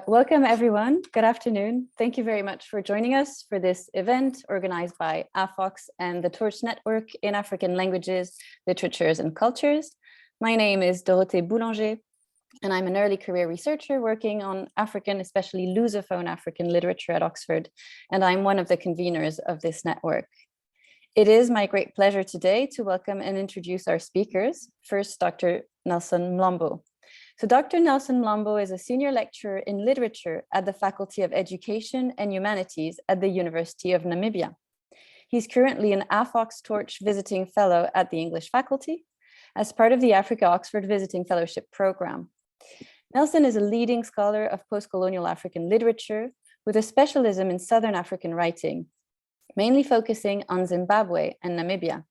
Welcome everyone. Good afternoon. Thank you very much for joining us for this event organized by AFOX and the Torch Network in African Languages, Literatures and Cultures. My name is Dorothée Boulanger, and I'm an early career researcher working on African, especially Lusophone African literature at Oxford, and I'm one of the conveners of this network. It is my great pleasure today to welcome and introduce our speakers. First, Dr. Nelson Mlambo. So Dr. Nelson Mlambo is a senior lecturer in literature at the Faculty of Education and Humanities at the University of Namibia. He's currently an AFOX Torch Visiting Fellow at the English faculty as part of the Africa Oxford Visiting Fellowship Program. Nelson is a leading scholar of post-colonial African literature with a specialism in Southern African writing, mainly focusing on Zimbabwe and Namibia.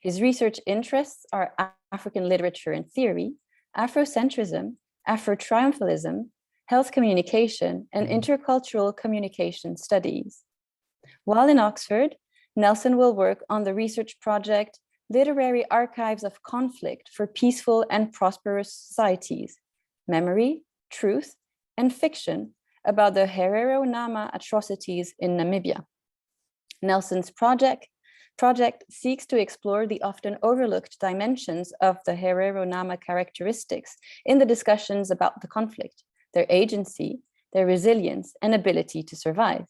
His research interests are African literature and theory, Afrocentrism, Afro-triumphalism, health communication, and intercultural communication studies. While in Oxford, Nelson will work on the research project Literary Archives of Conflict for Peaceful and Prosperous Societies, Memory, Truth, and Fiction about the Herero Nama atrocities in Namibia. Nelson's project seeks to explore the often overlooked dimensions of the Herero Nama characteristics in the discussions about the conflict, their agency, their resilience, and ability to survive.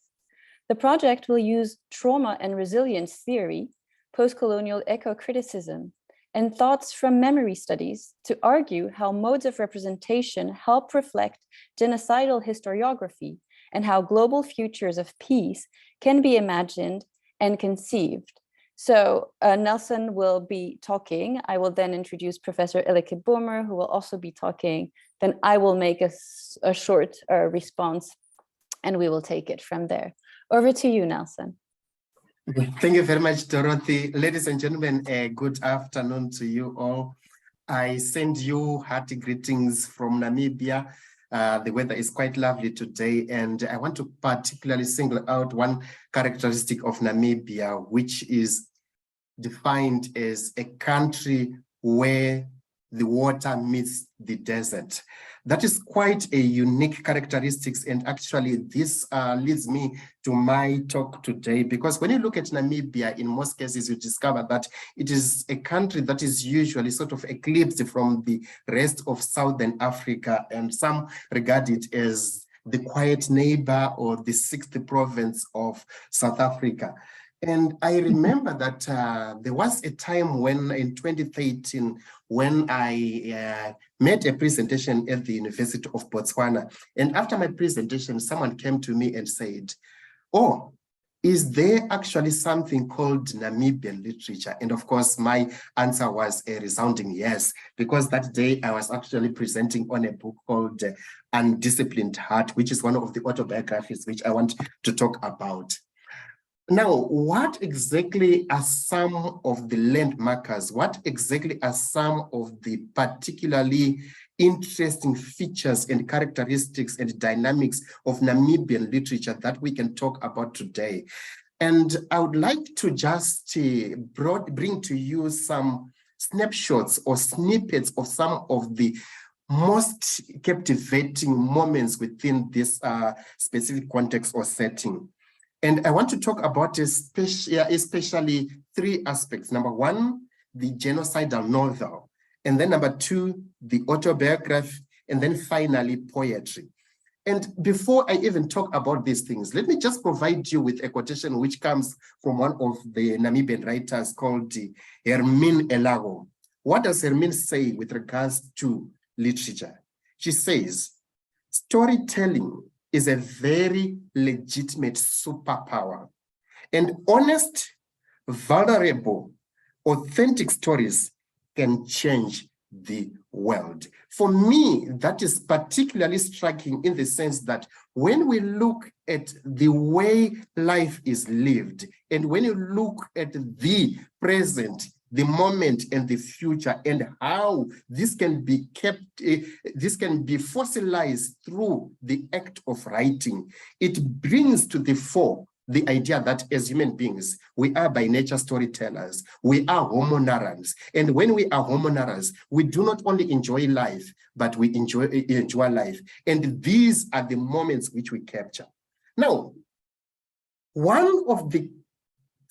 The project will use trauma and resilience theory, post-colonial eco-criticism, and thoughts from memory studies to argue how modes of representation help reflect genocidal historiography and how global futures of peace can be imagined and conceived. So Nelson will be talking. I will then introduce Professor Elleke Boehmer, who will also be talking. Then I will make a short response, and we will take it from there. Over to you, Nelson. Thank you very much, Dorothy. Ladies and gentlemen, good afternoon to you all. I send you hearty greetings from Namibia. The weather is quite lovely today, and I want to particularly single out one characteristic of Namibia, which is defined as a country where the water meets the desert. That is quite a unique characteristics, and actually this leads me to my talk today, because when you look at Namibia, in most cases you discover that it is a country that is usually sort of eclipsed from the rest of Southern Africa, and some regard it as the quiet neighbor or the sixth province of South Africa. And I remember that there was a time when in 2013, when I made a presentation at the University of Botswana. And after my presentation, someone came to me and said, "Oh, is there actually something called Namibian literature?" And of course, my answer was a resounding yes, because that day I was actually presenting on a book called Undisciplined Heart, which is one of the autobiographies which I want to talk about. Now, what exactly are some of the landmarkers? What exactly are some of the particularly interesting features and characteristics and dynamics of Namibian literature that we can talk about today? And I would like to just bring to you some snapshots or snippets of some of the most captivating moments within this specific context or setting. And I want to talk about especially three aspects. Number one, the genocidal novel. And then number two, the autobiography. And then finally, poetry. And before I even talk about these things, let me just provide you with a quotation which comes from one of the Namibian writers called Hermine Elago. What does Hermine say with regards to literature? She says, "Storytelling is a very legitimate superpower, and honest, vulnerable, authentic stories can change the world." For me, that is particularly striking in the sense that when we look at the way life is lived, and when you look at the present, the moment and the future, and how this can be kept, this can be fossilized through the act of writing, it brings to the fore the idea that as human beings, we are by nature storytellers. We are homo narrans. And when we are homo narrans, we do not only enjoy life, but we enjoy life. And these are the moments which we capture. Now, one of the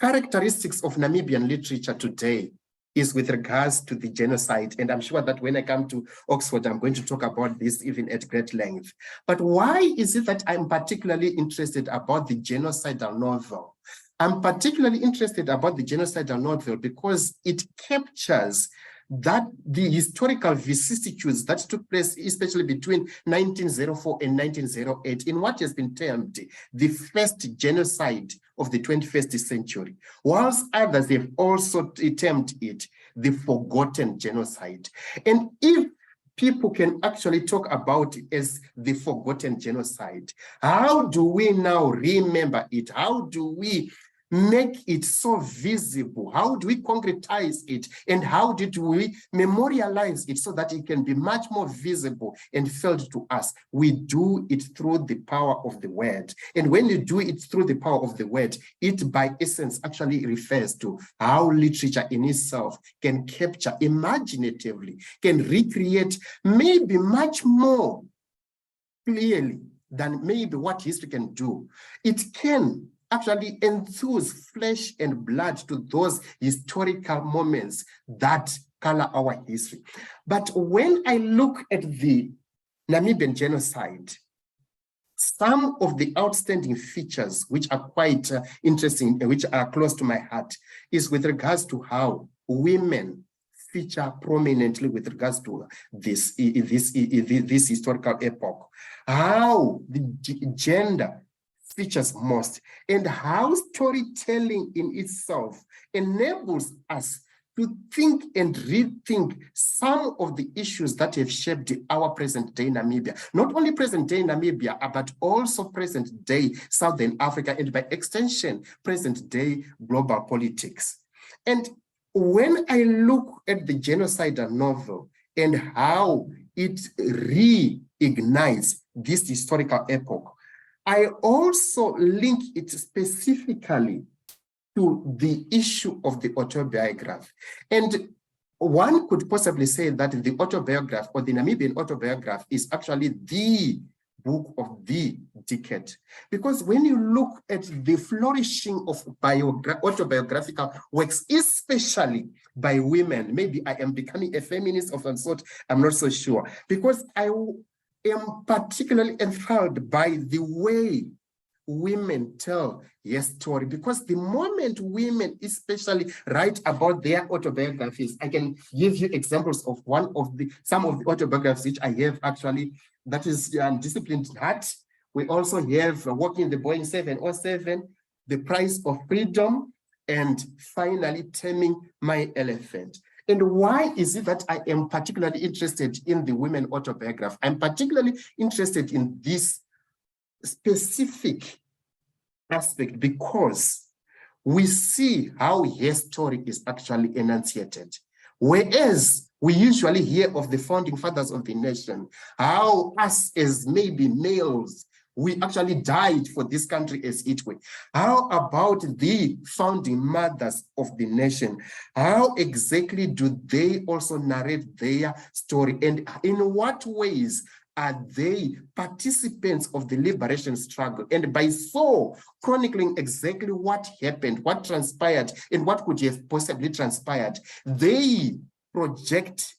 characteristics of Namibian literature today is with regards to the genocide. And I'm sure that when I come to Oxford, I'm going to talk about this even at great length. But why is it that I'm particularly interested about the genocidal novel? I'm particularly interested about the genocidal novel because it captures that the historical vicissitudes that took place, especially between 1904 and 1908, in what has been termed the first genocide of the 21st century, whilst others have also termed it the forgotten genocide. And if people can actually talk about it as the forgotten genocide, how do we now remember it? How do we make it so visible? How do we concretize it? And how did we memorialize it so that it can be much more visible and felt to us? We do it through the power of the word. And when you do it through the power of the word, it by essence actually refers to how literature in itself can capture imaginatively, can recreate maybe much more clearly than maybe what history can do. It can actually enthuse flesh and blood to those historical moments that color our history. But when I look at the Namibian genocide, some of the outstanding features which are quite interesting and which are close to my heart is with regards to how women feature prominently with regards to this historical epoch, how the gender features most, and how storytelling in itself enables us to think and rethink some of the issues that have shaped our present-day Namibia. Not only present-day Namibia, but also present-day Southern Africa, and by extension, present-day global politics. And when I look at the genocidal novel and how it reignites this historical epoch, I also link it specifically to the issue of the autobiography. And one could possibly say that the autobiography or the Namibian autobiography is actually the book of the decade. Because when you look at the flourishing of autobiographical works, especially by women, maybe I am becoming a feminist of some sort, I'm not so sure, because I am particularly enthralled by the way women tell their story, because the moment women especially write about their autobiographies, I can give you examples of some of the autobiographies which I have actually, that is Disciplined Heart. We also have Walking the Boeing 707, The Price of Freedom, and finally Taming My Elephant. And why is it that I am particularly interested in the women autobiography? I'm particularly interested in this specific aspect because we see how her story is actually enunciated. Whereas we usually hear of the founding fathers of the nation, how us as maybe males, we actually died for this country as it were. How about the founding mothers of the nation? How exactly do they also narrate their story? And in what ways are they participants of the liberation struggle? And by so chronicling exactly what happened, what transpired, and what could have possibly transpired, they project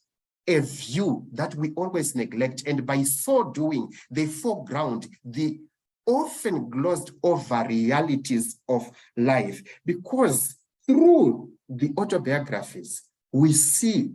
a view that we always neglect, and by so doing, they foreground the often glossed over realities of life, because through the autobiographies, we see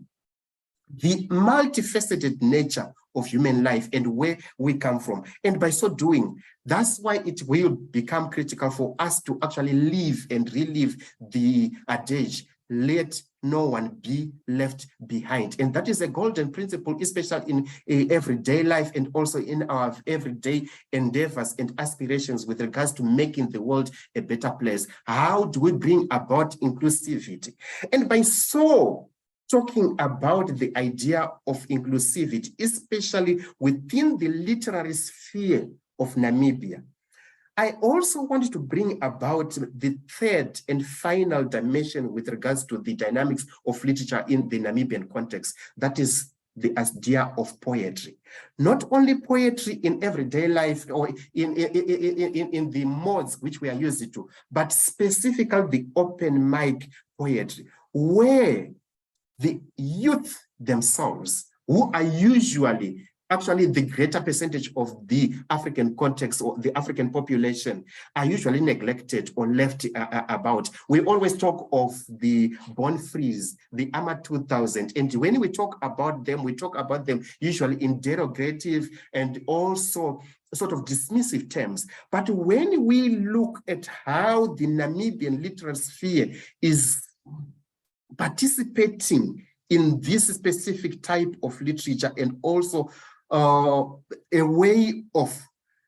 the multifaceted nature of human life and where we come from. And by so doing, that's why it will become critical for us to actually live and relive the adage, let no one be left behind. And that is a golden principle, especially in everyday life and also in our everyday endeavors and aspirations with regards to making the world a better place. How do we bring about inclusivity? And by so talking about the idea of inclusivity, especially within the literary sphere of Namibia, I also wanted to bring about the third and final dimension with regards to the dynamics of literature in the Namibian context, that is the idea of poetry. Not only poetry in everyday life or in the modes which we are used to, but specifically the open mic poetry, where the youth themselves, who are usually actually the greater percentage of the African context or the African population, are usually neglected or left about. We always talk of the Born Frees, the AMA 2000, and when we talk about them usually in derogative and also sort of dismissive terms. But when we look at how the Namibian literary sphere is participating in this specific type of literature and also a way of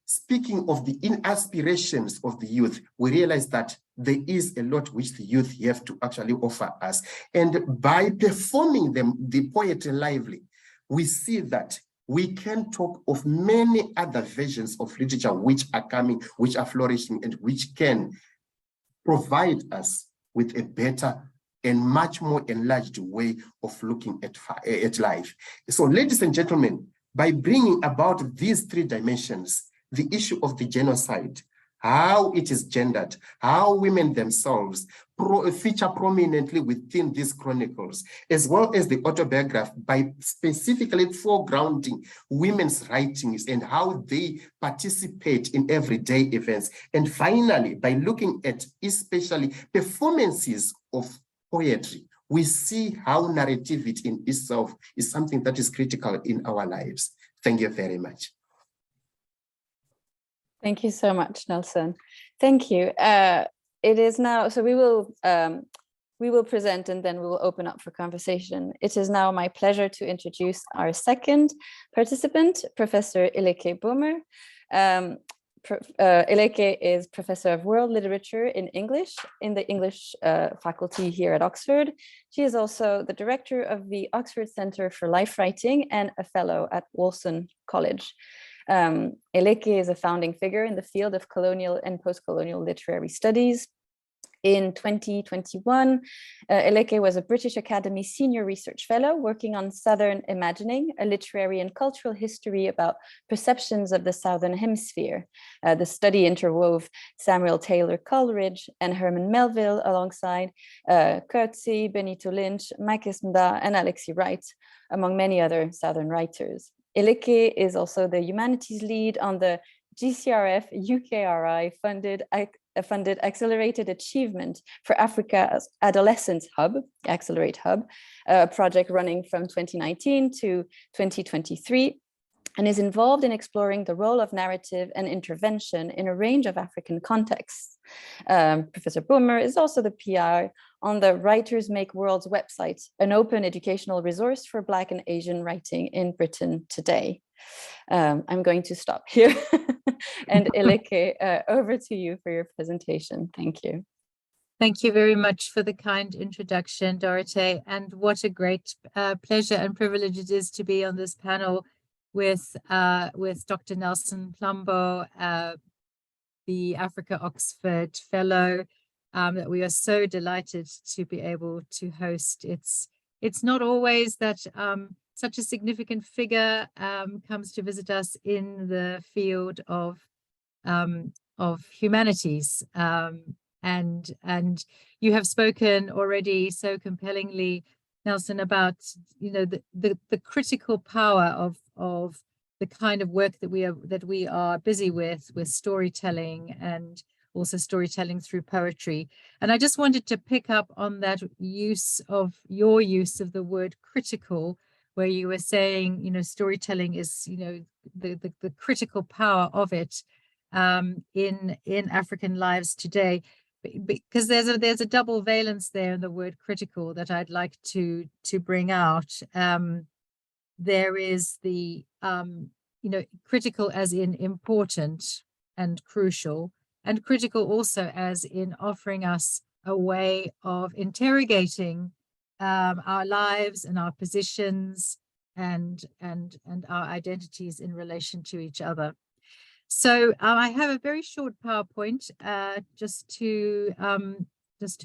speaking of the aspirations of the youth, we realize that there is a lot which the youth have to actually offer us. And by performing them, the poetry lively, we see that we can talk of many other versions of literature which are coming, which are flourishing, and which can provide us with a better and much more enlarged way of looking at life. So, ladies and gentlemen, by bringing about these three dimensions, the issue of the genocide, how it is gendered, how women themselves feature prominently within these chronicles, as well as the autobiography, by specifically foregrounding women's writings and how they participate in everyday events. And finally, by looking at especially performances of poetry, we see how narrativity in itself is something that is critical in our lives. Thank you very much. Thank you so much, Nelson. Thank you. It is now, so we will present and then we will open up for conversation. It is now my pleasure to introduce our second participant, Professor Elleke Boehmer. Elleke is Professor of World Literature in English in the English faculty here at Oxford. She is also the director of the Oxford Centre for Life Writing and a fellow at Wolfson College. Elleke is a founding figure in the field of colonial and post-colonial literary studies. In 2021, Elleke was a British Academy Senior Research Fellow working on Southern Imagining, a literary and cultural history about perceptions of the Southern Hemisphere. The study interwove Samuel Taylor Coleridge and Herman Melville alongside Coetzee, Benito Lynch, Mikes Mda, and Alexis Wright, among many other Southern writers. Elleke is also the humanities lead on the GCRF UKRI funded Accelerated Achievement for Africa's Adolescence Hub, Accelerate Hub, a project running from 2019 to 2023, and is involved in exploring the role of narrative and intervention in a range of African contexts. Professor Boehmer is also the PI on the Writers Make Worlds website, an open educational resource for Black and Asian writing in Britain today. I'm going to stop here. And Elleke, over to you for your presentation. Thank you. Thank you very much for the kind introduction, Dorothée. And what a great pleasure and privilege it is to be on this panel with Dr. Nelson Mlambo, the Africa Oxford Fellow, that we are so delighted to be able to host. It's not always that such a significant figure comes to visit us in the field of humanities, and you have spoken already so compellingly, Nelson, about the critical power of the kind of work that we are busy with storytelling, and also storytelling through poetry. And I just wanted to pick up on that your use of the word critical, where you were saying, storytelling is, the critical power of it in African lives today, because there's a double valence there in the word critical that I'd like to bring out. There is the critical as in important and crucial, and critical also as in offering us a way of interrogating our lives and our positions and our identities in relation to each other. So I have a very short PowerPoint just to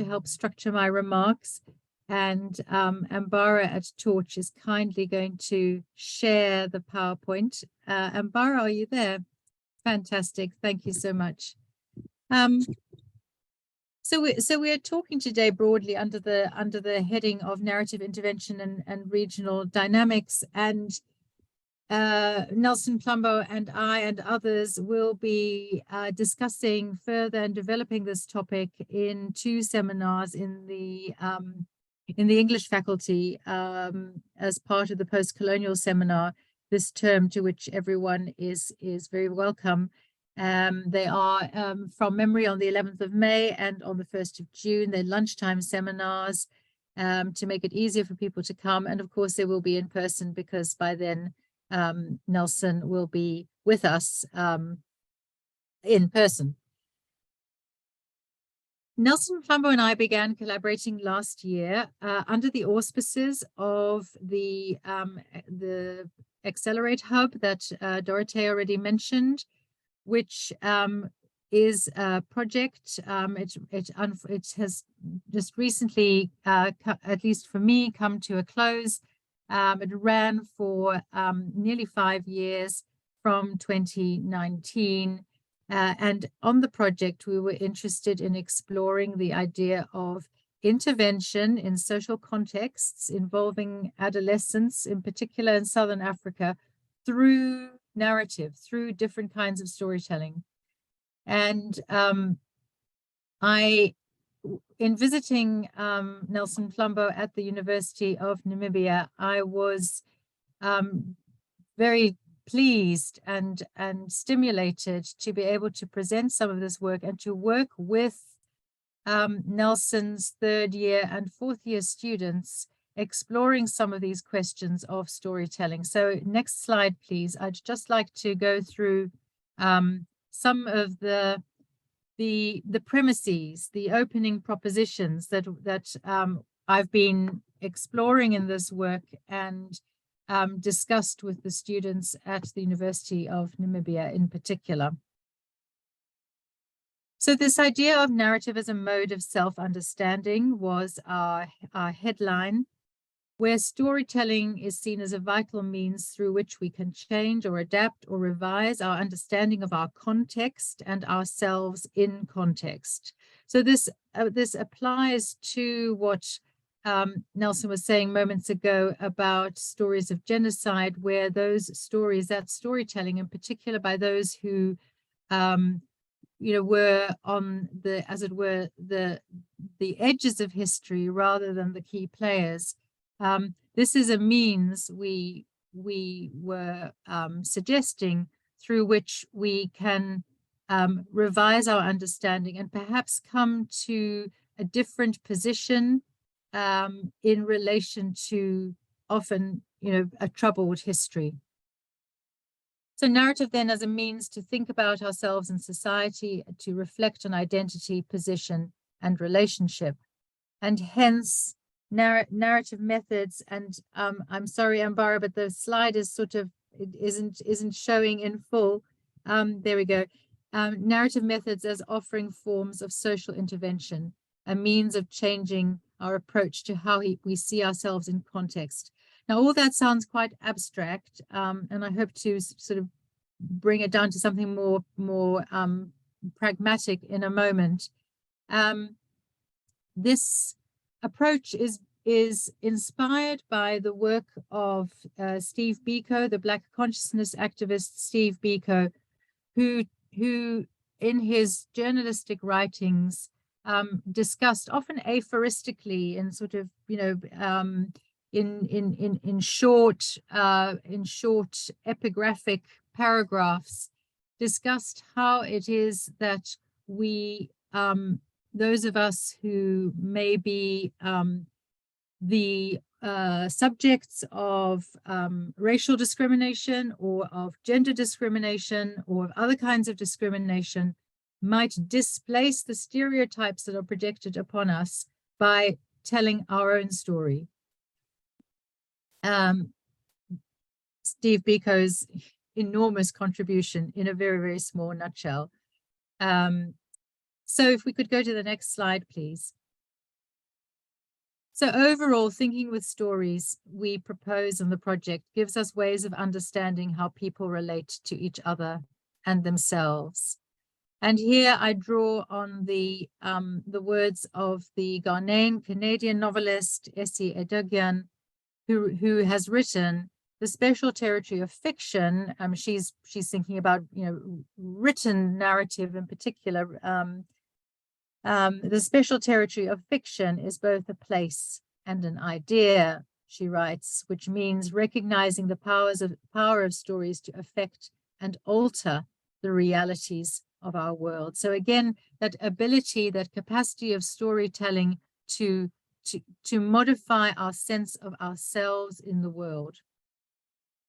help structure my remarks. And Ambara at Torch is kindly going to share the PowerPoint. Ambara, are you there? Fantastic. Thank you so much. So we're talking today broadly under the heading of narrative intervention and regional dynamics. And Nelson Mlambo and I and others will be discussing further and developing this topic in 2 seminars in the English faculty as part of the post-colonial seminar this term, to which everyone is very welcome. They are from memory on the 11th of May and on the 1st of June. They're lunchtime seminars to make it easier for people to come. And of course, they will be in person because by then Nelson will be with us in person. Nelson Mlambo and I began collaborating last year under the auspices of the Accelerate Hub that Dorothée already mentioned, which is a project. It has just recently, at least for me, come to a close. It ran for nearly 5 years from 2019. And on the project, we were interested in exploring the idea of intervention in social contexts involving adolescents, in particular in Southern Africa, through narrative, through different kinds of storytelling. And in visiting Nelson Mlambo at the University of Namibia, I was very pleased and stimulated to be able to present some of this work and to work with Nelson's 3rd year and 4th year students exploring some of these questions of storytelling. So next slide, please. I'd just like to go through some of the premises, the opening propositions that I've been exploring in this work and discussed with the students at the University of Namibia in particular. So this idea of narrative as a mode of self-understanding was our headline, where storytelling is seen as a vital means through which we can change or adapt or revise our understanding of our context and ourselves in context. So this applies to what Nelson was saying moments ago about stories of genocide, where those stories, that storytelling in particular by those who were on the, as it were, the edges of history rather than the key players. This is a means we were suggesting through which we can revise our understanding and perhaps come to a different position in relation to often, a troubled history. So narrative then as a means to think about ourselves in society, to reflect on identity, position, and relationship. And hence narrative methods, and I'm sorry, Ambara, but the slide is sort of, it isn't showing in full. There we go. Narrative methods as offering forms of social intervention, a means of changing our approach to how we see ourselves in context. Now, all that sounds quite abstract, and I hope to sort of bring it down to something more pragmatic in a moment. This approach is inspired by the work of Steve Biko, the Black consciousness activist Steve Biko, who in his journalistic writings discussed often aphoristically in sort of, in short epigraphic paragraphs, discussed how it is that we, those of us who may be the subjects of racial discrimination or of gender discrimination or of other kinds of discrimination, might displace the stereotypes that are projected upon us by telling our own story. Steve Biko's enormous contribution in a very, very small nutshell. So if we could go to the next slide, please. So overall, thinking with stories we propose in the project gives us ways of understanding how people relate to each other and themselves. And here I draw on the words of the Ghanaian Canadian novelist Essie Edugyan, who has written the special territory of fiction. She's thinking about, you know, written narrative in particular. The special territory of fiction is both a place and an idea, she writes, which means recognizing the power of stories to affect and alter the realities of our world. So again, that ability, that capacity of storytelling to modify our sense of ourselves in the world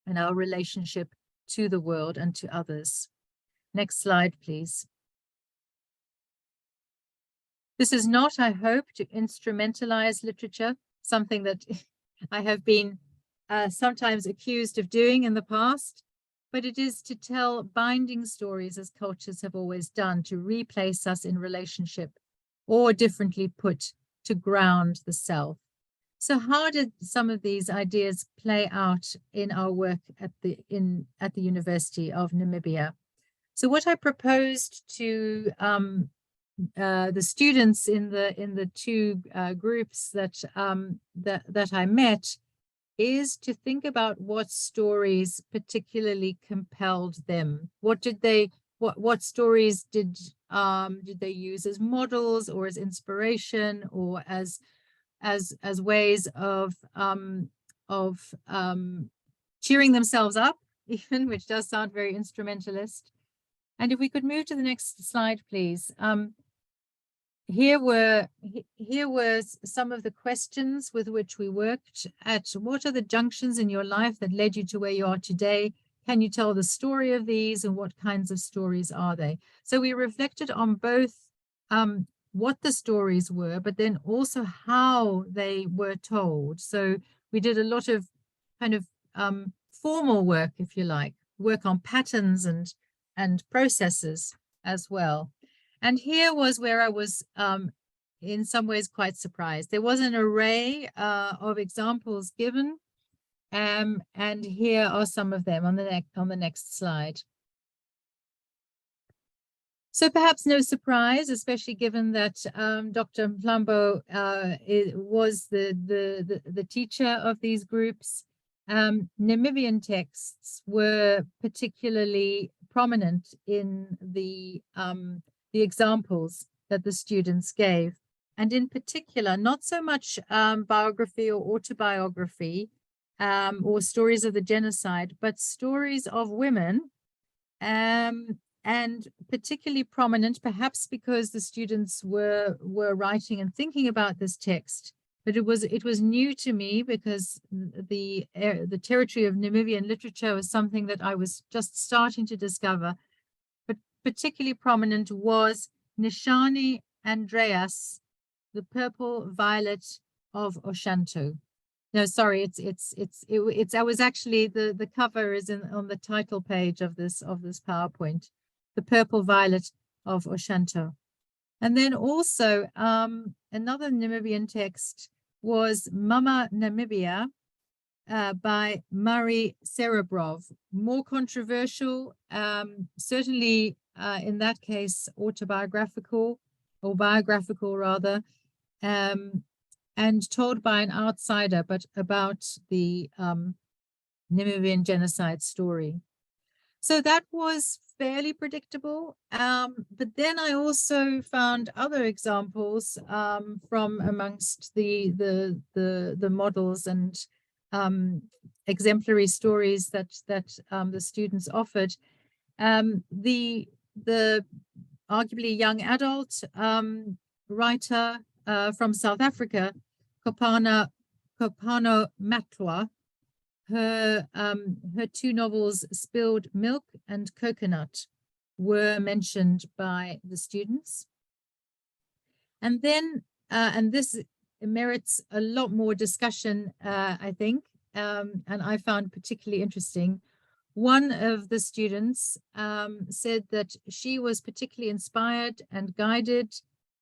and our relationship to the world and to others. Next slide, please. This is not, I hope, to instrumentalize literature, something that I have been sometimes accused of doing in the past, but it is to tell binding stories as cultures have always done, to replace us in relationship, or differently put, to ground the self. So how did some of these ideas play out in our work at the University of Namibia? So what I proposed to the students in the two groups that I met is to think about what stories particularly compelled them. What stories did they use as models or as inspiration or as ways of cheering themselves up, even, which does sound very instrumentalist. And if we could move to the next slide, please. Here were some of the questions with which we worked at. What are the junctions in your life that led you to where you are today? Can you tell the story of these, and what kinds of stories are they? So we reflected on both what the stories were, but then also how they were told. So we did a lot of kind of formal work, if you like, work on patterns and processes as well. And here was where I was in some ways quite surprised. There was an array of examples given, and here are some of them on the next slide. So perhaps no surprise, especially given that Dr. Mlambo was the teacher of these groups. Namibian texts were particularly prominent in the examples that the students gave. And in particular, not so much biography or autobiography or stories of the genocide, but stories of women, and particularly prominent, perhaps because the students were writing and thinking about this text. But it was new to me because the territory of Namibian literature was something that I was just starting to discover. Particularly prominent was Nishani Andreas, the Purple Violet of Oshanto. No, sorry, I was actually, the cover is on the title page of this PowerPoint, the Purple Violet of Oshanto. And then also another Namibian text was Mama Namibia by Mari Serebrov, more controversial, certainly in that case autobiographical, or biographical rather, and told by an outsider, but about the Namibian genocide story. So that was fairly predictable, but then I also found other examples from amongst the models and exemplary stories that the students offered. The arguably young adult writer from South Africa, Kopano Matwa, her two novels, Spilled Milk and Coconut, were mentioned by the students. And then, and this merits a lot more discussion, I think, and I found particularly interesting, one of the students said that she was particularly inspired and guided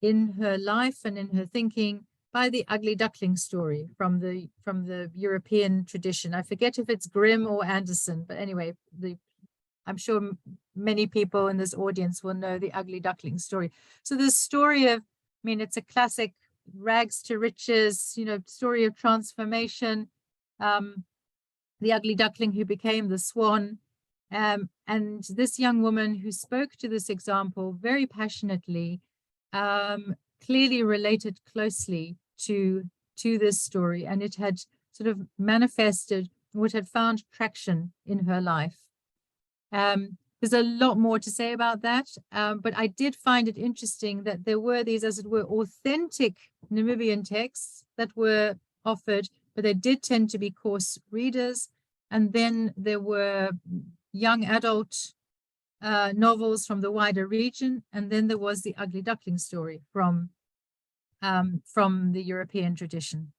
in her life and in her thinking by the ugly duckling story from the European tradition. I forget if it's Grimm or Anderson, but anyway, I'm sure many people in this audience will know the ugly duckling story. So the story of, I mean, it's a classic rags to riches, you know, story of transformation. The ugly duckling who became the swan. And this young woman who spoke to this example very passionately, clearly related closely to this story, and it had sort of manifested what had found traction in her life. There's a lot more to say about that, but I did find it interesting that there were these, as it were, authentic Namibian texts that were offered, but they did tend to be coarse readers. And then there were young adult novels from the wider region, and then there was the ugly duckling story from the European tradition.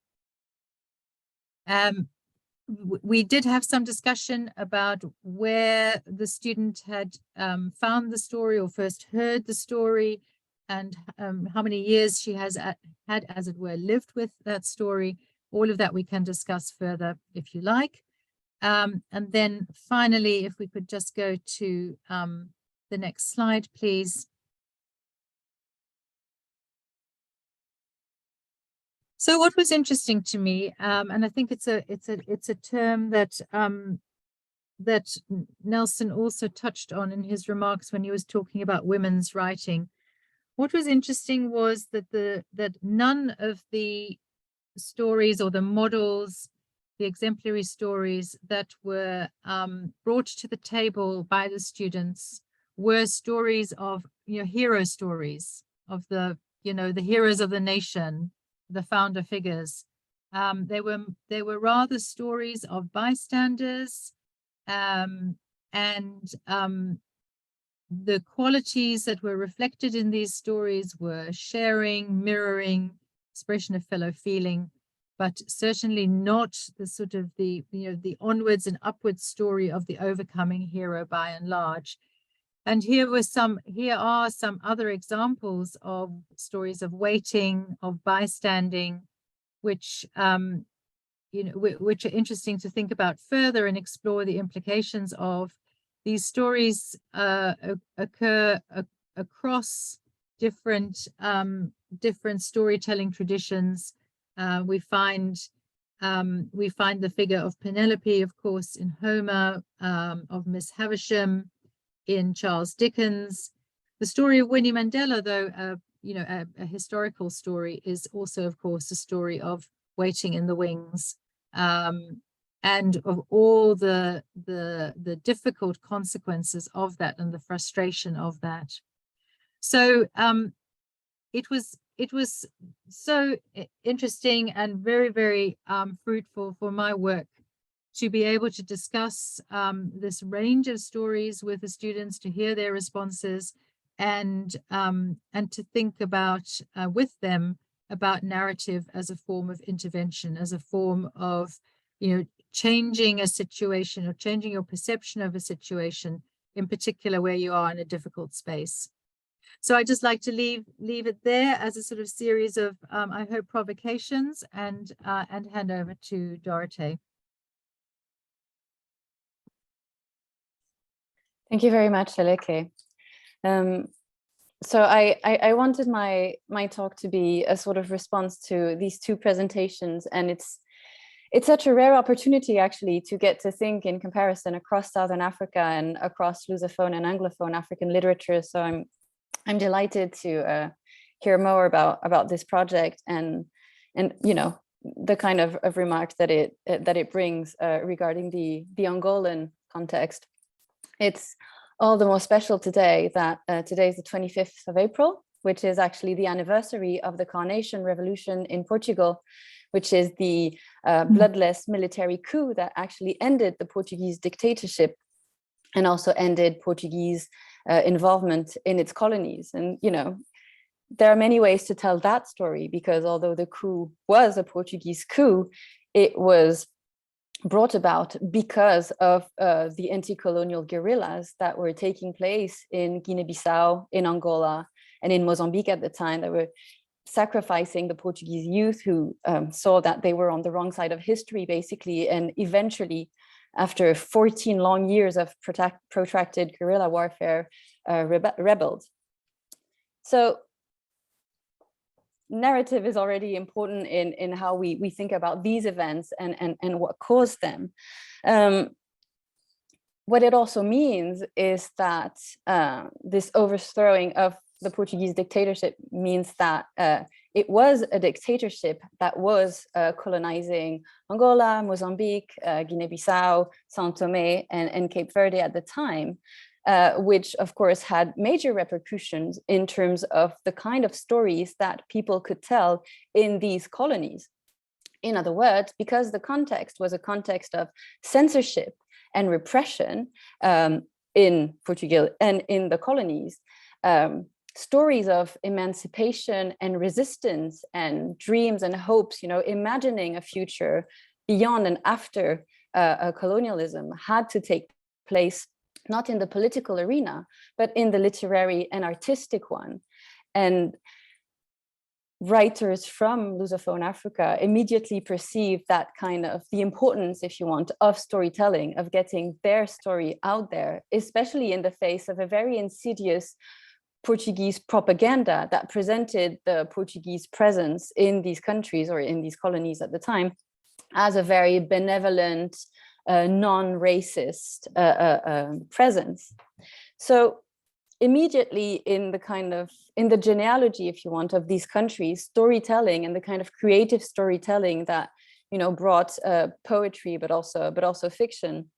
We did have some discussion about where the student had found the story or first heard the story, and how many years she has had, as it were, lived with that story. All of that we can discuss further if you like. And then finally, if we could just go to the next slide, please. So what was interesting to me, and I think it's a term that that Nelson also touched on in his remarks when he was talking about women's writing. What was interesting was that that none of the stories or the models, the exemplary stories that were brought to the table by the students were stories of, you know, hero stories of the, you know, the heroes of the nation, the founder figures. They were rather stories of bystanders, and the qualities that were reflected in these stories were sharing, mirroring, expression of fellow feeling, but certainly not the sort of the, you know, the onwards and upwards story of the overcoming hero by and large. And here are some other examples of stories of waiting, of bystanding, which you know, which are interesting to think about further and explore the implications of. These stories occur across different storytelling traditions. We find the figure of Penelope, of course, in Homer, of Miss Havisham in Charles Dickens. The story of Winnie Mandela, though, you know, a historical story, is also, of course, a story of waiting in the wings, and of all the difficult consequences of that and the frustration of that. So it was so interesting and very, very fruitful for my work to be able to discuss this range of stories with the students, to hear their responses, and to think about with them about narrative as a form of intervention, as a form of, you know, changing a situation or changing your perception of a situation, in particular where you are in a difficult space. So I just like to leave it there as a sort of series of, I hope, provocations, and hand over to Dorothée. Thank you very much, Elleke. So I wanted my talk to be a sort of response to these two presentations, and it's such a rare opportunity actually to get to think in comparison across Southern Africa and across Lusophone and Anglophone African literature. So I'm delighted to hear more about this project and you know, the kind of remarks that it brings regarding the Angolan context. It's all the more special today that today is the 25th of April, which is actually the anniversary of the Carnation Revolution in Portugal, which is the bloodless military coup that actually ended the Portuguese dictatorship and also ended Portuguese involvement in its colonies. And, you know, there are many ways to tell that story, because although the coup was a Portuguese coup, it was brought about because of the anti-colonial guerrillas that were taking place in Guinea-Bissau, in Angola, and in Mozambique at the time, that were sacrificing the Portuguese youth who saw that they were on the wrong side of history, basically, and eventually, after 14 long years of protracted guerrilla warfare, rebelled. So narrative is already important in how we think about these events and what caused them. What it also means is that this overthrowing of the Portuguese dictatorship means that it was a dictatorship that was colonizing Angola, Mozambique, Guinea-Bissau, São Tomé, and Cape Verde at the time, which of course had major repercussions in terms of the kind of stories that people could tell in these colonies. In other words, because the context was a context of censorship and repression in Portugal and in the colonies, stories of emancipation and resistance and dreams and hopes, imagining a future beyond and after colonialism had to take place, not in the political arena, but in the literary and artistic one. And writers from Lusophone Africa immediately perceived that kind of the importance, if you want, of storytelling, of getting their story out there, especially in the face of a very insidious Portuguese propaganda that presented the Portuguese presence in these countries or in these colonies at the time as a very benevolent, non-racist presence. So immediately in the genealogy, if you want, of these countries, storytelling and the kind of creative storytelling that brought poetry, but also fiction,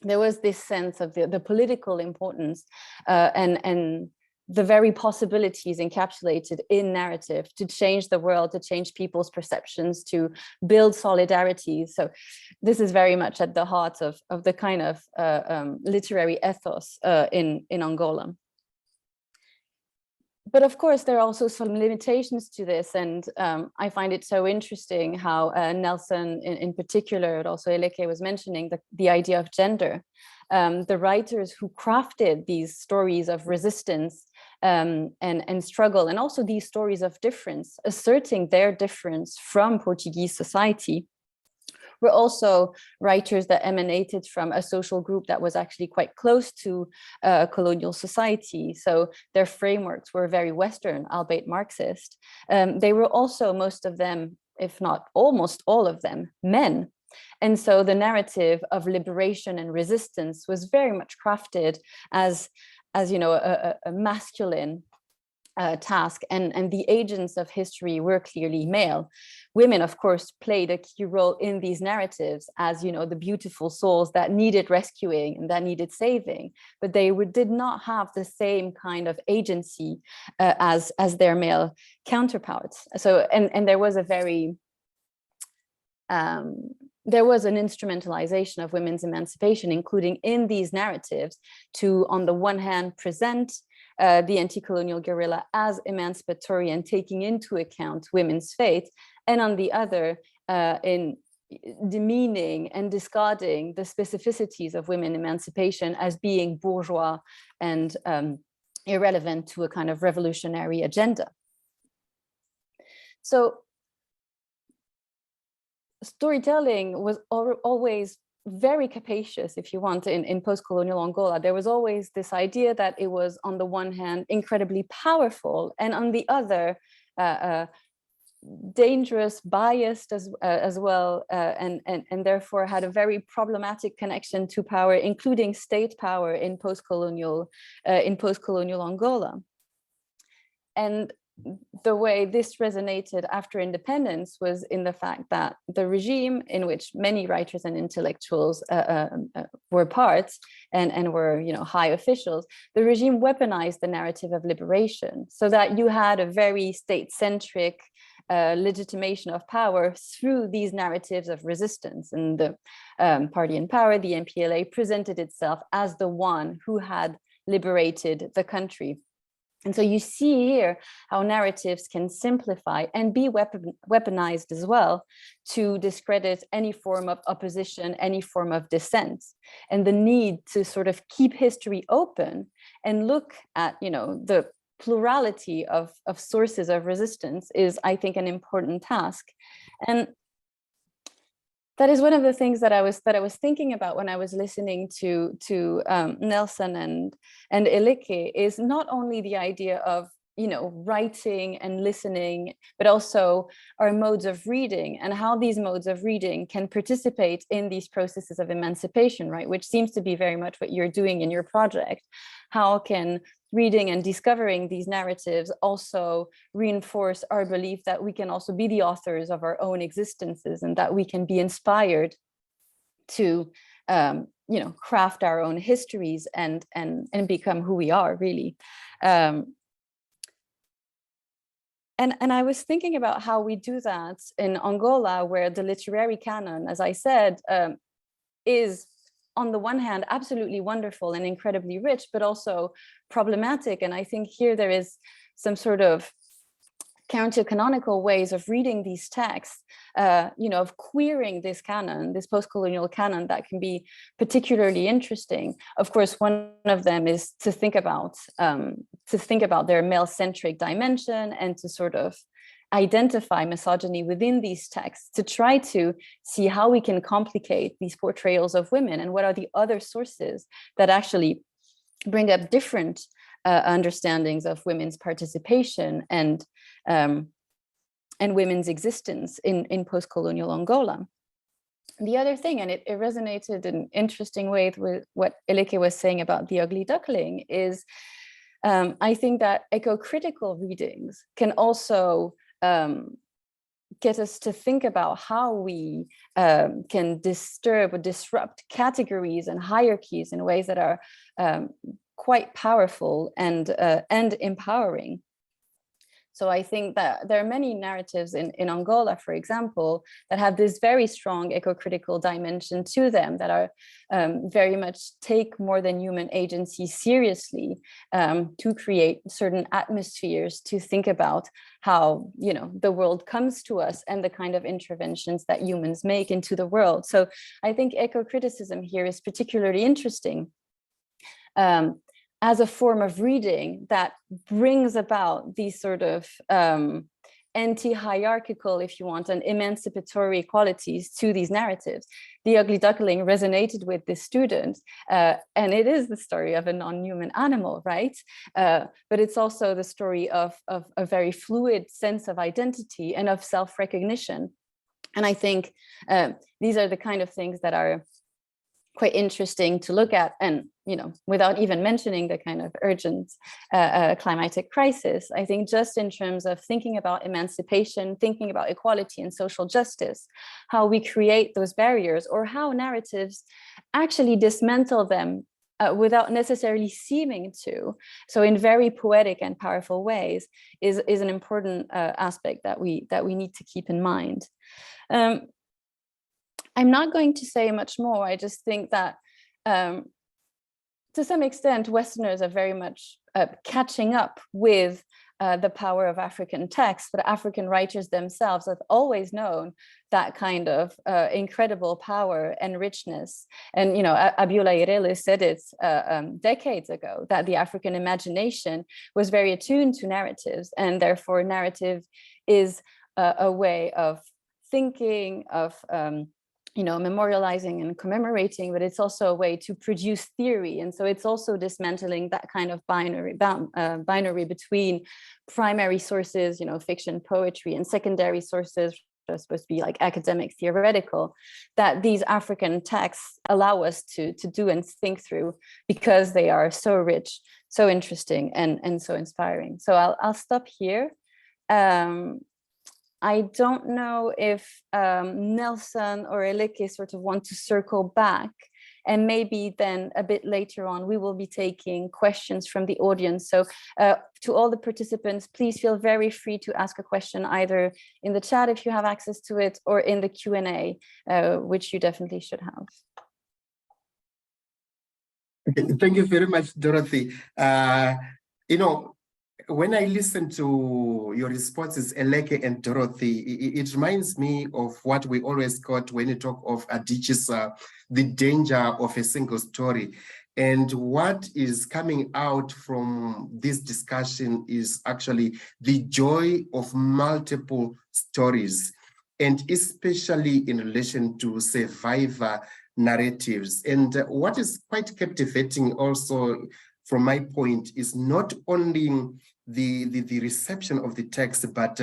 there was this sense of the political importance and the very possibilities encapsulated in narrative to change the world, to change people's perceptions, to build solidarity. So this is very much at the heart of the kind of literary ethos in Angola. But of course, there are also some limitations to this. And I find it so interesting how Nelson in particular, but also Elleke was mentioning the idea of gender. The writers who crafted these stories of resistance and struggle, and also these stories of difference, asserting their difference from Portuguese society, were also writers that emanated from a social group that was actually quite close to colonial society. So their frameworks were very Western, albeit Marxist. They were also, most of them, if not almost all of them, men. And so the narrative of liberation and resistance was very much crafted as a masculine task, and the agents of history were clearly male. Women, of course, played a key role in these narratives as the beautiful souls that needed rescuing and that needed saving, but they did not have the same kind of agency as their male counterparts. So and there was a very there was an instrumentalization of women's emancipation, including in these narratives, to, on the one hand, present the anti-colonial guerrilla as emancipatory and taking into account women's fate, and on the other, in demeaning and discarding the specificities of women emancipation as being bourgeois and irrelevant to a kind of revolutionary agenda. So storytelling was always very capacious, if you want, in post-colonial Angola. There was always this idea that it was, on the one hand, incredibly powerful, and on the other, dangerous, biased as well, and therefore had a very problematic connection to power, including state power in post-colonial Angola. And the way this resonated after independence was in the fact that the regime, in which many writers and intellectuals were parts and were high officials, the regime weaponized the narrative of liberation, so that you had a very state-centric legitimation of power through these narratives of resistance. And the party in power, the MPLA, presented itself as the one who had liberated the country. And so you see here how narratives can simplify and be weaponized as well to discredit any form of opposition, any form of dissent. And the need to sort of keep history open and look at, you know, the plurality of sources of resistance is, I think, an important task. And that is one of the things that I was thinking about when I was listening to Nelson and Elleke, is not only the idea of, you know, writing and listening, but also our modes of reading and how these modes of reading can participate in these processes of emancipation, right? Which seems to be very much what you're doing in your project. How can reading and discovering these narratives also reinforce our belief that we can also be the authors of our own existences, and that we can be inspired to, you know, craft our own histories and become who we are, really. And I was thinking about how we do that in Angola, where the literary canon, as I said, is on the one hand absolutely wonderful and incredibly rich, but also problematic. And I think here there is some sort of counter-canonical ways of reading these texts, you know, of queering this canon, this post-colonial canon, that can be particularly interesting. Of course, one of them is to think about their male-centric dimension and to sort of identify misogyny within these texts, to try to see how we can complicate these portrayals of women and what are the other sources that actually bring up different understandings of women's participation and women's existence in post-colonial Angola. The other thing, and it resonated in interesting ways with what Elleke was saying about the ugly duckling, is I think that eco-critical readings can also get us to think about how we can disturb or disrupt categories and hierarchies in ways that are quite powerful and empowering. So I think that there are many narratives in Angola, for example, that have this very strong eco-critical dimension to them, that are very much take more than human agency seriously, to create certain atmospheres, to think about how, you know, the world comes to us and the kind of interventions that humans make into the world. So I think eco-criticism here is particularly interesting. As a form of reading that brings about these sort of anti-hierarchical, if you want, and emancipatory qualities to these narratives. The Ugly Duckling resonated with this student, and it is the story of a non-human animal, right? But it's also the story of a very fluid sense of identity and of self-recognition. And I think these are the kind of things that are quite interesting to look at, and, you know, without even mentioning the kind of urgent climatic crisis, I think just in terms of thinking about emancipation, thinking about equality and social justice, how we create those barriers, or how narratives actually dismantle them without necessarily seeming to, so in very poetic and powerful ways, is an important aspect that we need to keep in mind. I'm not going to say much more. I just think that to some extent, Westerners are very much catching up with the power of African texts, but African writers themselves have always known that kind of incredible power and richness. And, you know, Abiola Irele said it decades ago, that the African imagination was very attuned to narratives, and therefore narrative is a way of thinking, of you know, memorializing and commemorating, but it's also a way to produce theory. And so it's also dismantling that kind of binary between primary sources, you know, fiction, poetry, and secondary sources, which are supposed to be like academic, theoretical, that these African texts allow us to do and think through, because they are so rich, so interesting, and so inspiring. So I'll stop here. I don't know if Nelson or Elleke sort of want to circle back, and maybe then a bit later on we will be taking questions from the audience. So to all the participants, please feel very free to ask a question either in the chat if you have access to it, or in the Q&A, which you definitely should have. Okay, thank you very much, Dorothée. You know, when I listen to your responses, Elleke and Dorothée, it reminds me of what we always quote when you talk of Adichie's The Danger of a Single Story. And what is coming out from this discussion is actually the joy of multiple stories, and especially in relation to survivor narratives. And what is quite captivating also from my point is not only the reception of the text, but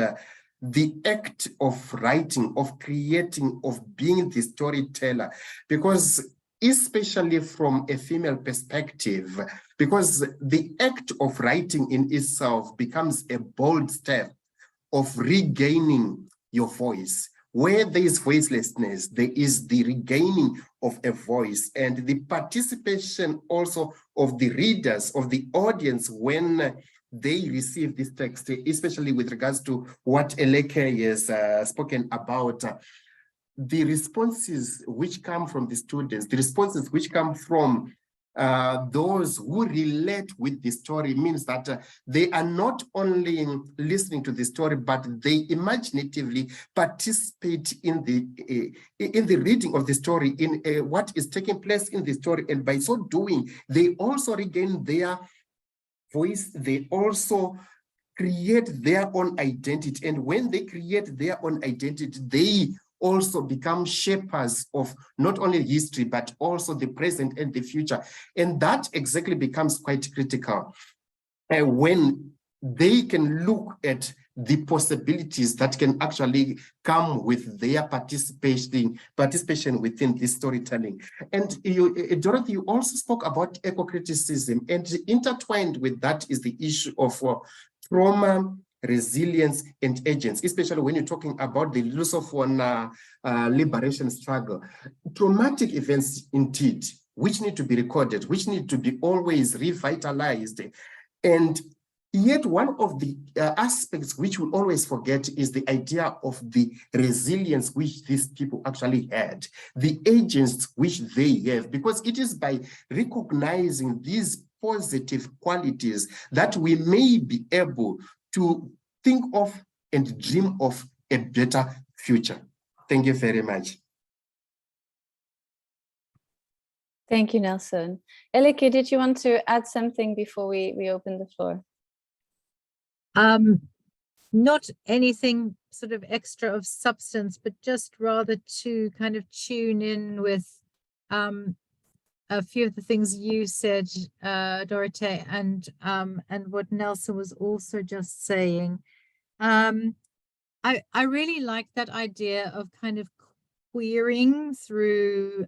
the act of writing, of creating, of being the storyteller, because especially from a female perspective, because the act of writing in itself becomes a bold step of regaining your voice. Where there is voicelessness, there is the regaining of a voice, and the participation also of the readers, of the audience, when they receive this text, especially with regards to what Elleke has spoken about, the responses which come from the students, the responses which come from those who relate with the story, means that they are not only listening to the story, but they imaginatively participate in the reading of the story, in what is taking place in the story, and by so doing, they also regain their voice. They also create their own identity, and when they create their own identity, they also become shapers of not only history, but also the present and the future. And that exactly becomes quite critical when they can look at the possibilities that can actually come with their participation within this storytelling. And Dorothée, you also spoke about eco-criticism, and intertwined with that is the issue of trauma, resilience, and agents, especially when you're talking about the Lusophone liberation struggle. Traumatic events, indeed, which need to be recorded, which need to be always revitalized. And yet one of the aspects which we always forget is the idea of the resilience which these people actually had, the agents which they have, because it is by recognizing these positive qualities that we may be able to think of and dream of a better future. Thank you very much. Thank you, Nelson. Elleke, did you want to add something before we open the floor? Not anything sort of extra of substance, but just rather to kind of tune in with a few of the things you said, Dorothée, and what Nelson was also just saying. I really like that idea of kind of queering through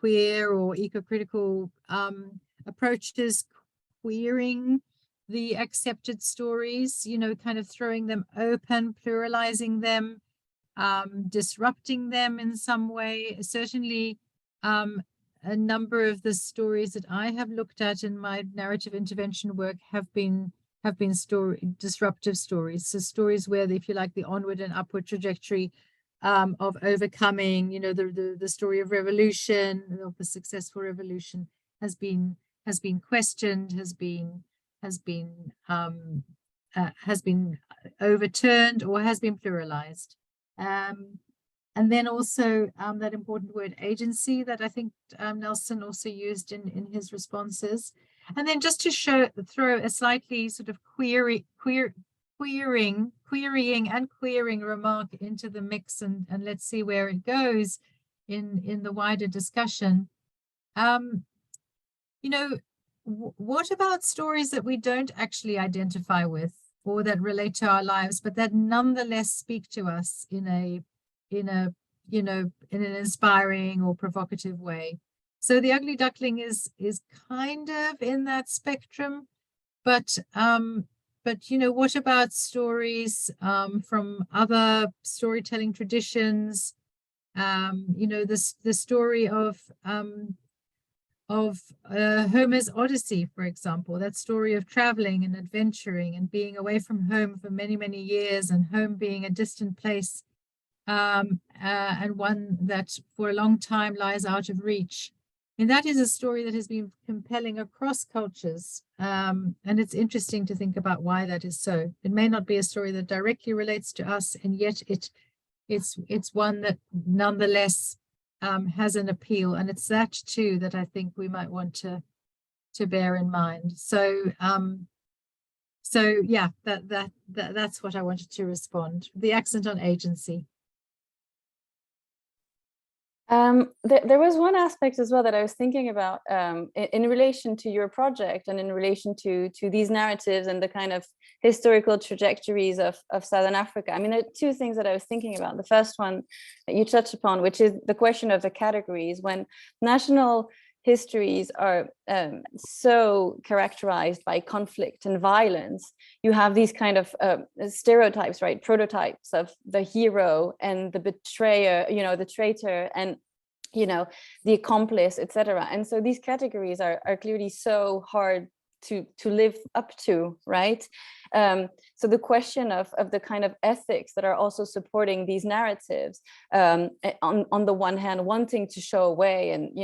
queer or eco-critical approaches, queering the accepted stories, you know, kind of throwing them open, pluralizing them, disrupting them in some way. Certainly, a number of the stories that I have looked at in my narrative intervention work have been disruptive stories. So stories where, if you like, the onward and upward trajectory of overcoming, you know, the story of revolution, of the successful revolution, has been questioned, has been overturned, or has been pluralized. And then also that important word agency that I think Nelson also used in his responses. And then just to throw a slightly sort of querying and queering remark into the mix, and let's see where it goes in the wider discussion. You know, what about stories that we don't actually identify with or that relate to our lives, but that nonetheless speak to us in an inspiring or provocative way? So The Ugly Duckling is kind of in that spectrum, but you know, what about stories from other storytelling traditions? You know, the story of Homer's Odyssey, for example, that story of traveling and adventuring and being away from home for many, many years, and home being a distant place, and one that for a long time lies out of reach. And that is a story that has been compelling across cultures. And it's interesting to think about why that is so. It may not be a story that directly relates to us, and yet it's one that nonetheless has an appeal. And it's that too that I think we might want to bear in mind. So yeah, that's what I wanted to respond. The accent on agency. There was one aspect as well that I was thinking about in relation to your project and in relation to these narratives and the kind of historical trajectories of Southern Africa. I mean, there are two things that I was thinking about. The first one that you touched upon, which is the question of the categories. When national histories are so characterized by conflict and violence, you have these kind of stereotypes, right? Prototypes of the hero and the betrayer, the traitor, and the accomplice, etc. And so these categories are clearly so hard to live up to, right? So the question of the kind of ethics that are also supporting these narratives, on the one hand, wanting to show a way and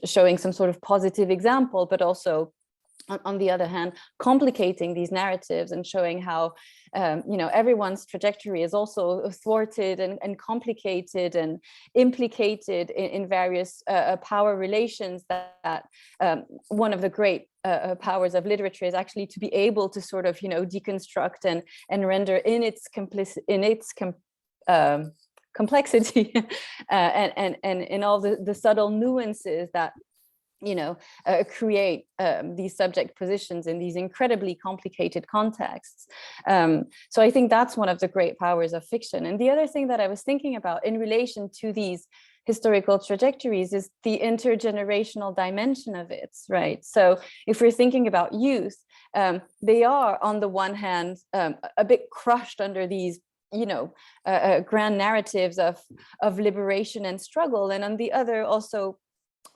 showing some sort of positive example, but also on the other hand, complicating these narratives and showing how everyone's trajectory is also thwarted and complicated and implicated in various power relations that one of the great powers of literature is actually to be able to sort of deconstruct and render in its complexity and in all the subtle nuances that create these subject positions in these incredibly complicated contexts. So I think that's one of the great powers of fiction. And the other thing that I was thinking about in relation to these historical trajectories is the intergenerational dimension of it, right? So if we're thinking about youth, they are on the one hand a bit crushed under these grand narratives of liberation and struggle, and on the other also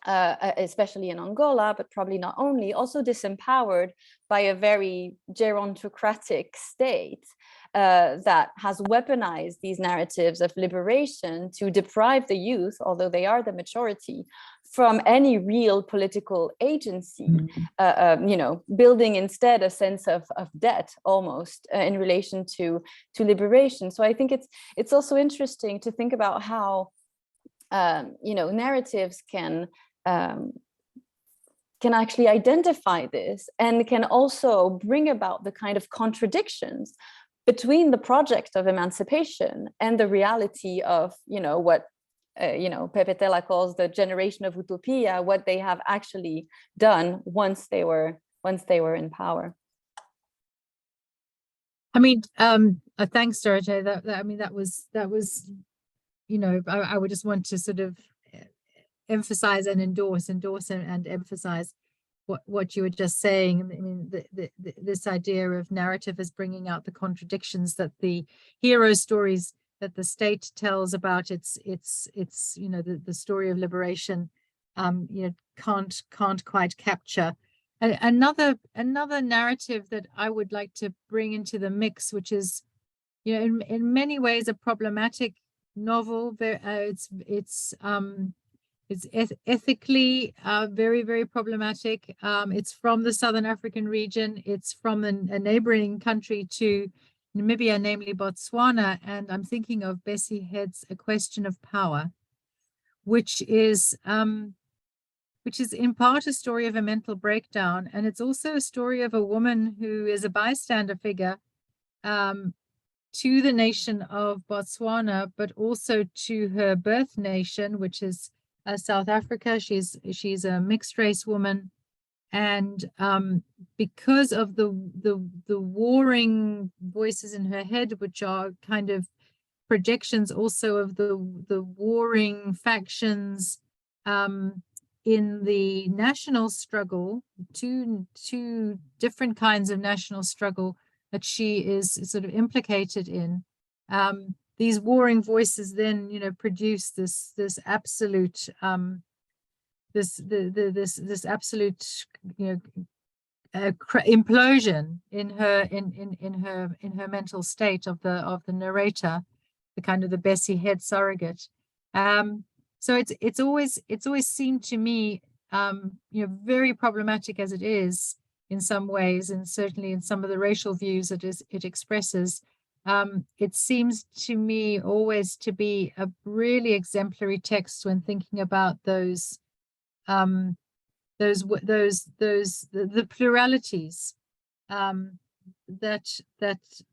especially in Angola, but probably not only, also disempowered by a very gerontocratic state that has weaponized these narratives of liberation to deprive the youth, although they are the majority, from any real political agency, building instead a sense of debt almost in relation to liberation. So I think it's also interesting to think about how narratives can actually identify this and can also bring about the kind of contradictions between the project of emancipation and the reality of what Pepe Tela calls the generation of utopia, what they have actually done once they were in power. I mean, thanks, Dorothée. That was I would just want to sort of emphasize and endorse and emphasize what you were just saying. I mean, this idea of narrative is bringing out the contradictions that the hero stories that the state tells about its the story of liberation can't quite capture. Another narrative that I would like to bring into the mix, which is in many ways a problematic novel. It's ethically very, very problematic. It's from the Southern African region. It's from a neighboring country to Namibia, namely Botswana. And I'm thinking of Bessie Head's A Question of Power, which is in part a story of a mental breakdown. And it's also a story of a woman who is a bystander figure to the nation of Botswana, but also to her birth nation, which is South Africa. She's a mixed race woman, and because of the warring voices in her head, which are kind of projections also of the warring factions in the national struggle, two different kinds of national struggle that she is sort of implicated in. These warring voices then, produce this absolute, this absolute, implosion in her mental state of the narrator, the kind of the Bessie Head surrogate. So it's always seemed to me, very problematic as it is in some ways, and certainly in some of the racial views that it expresses. It seems to me always to be a really exemplary text when thinking about the pluralities that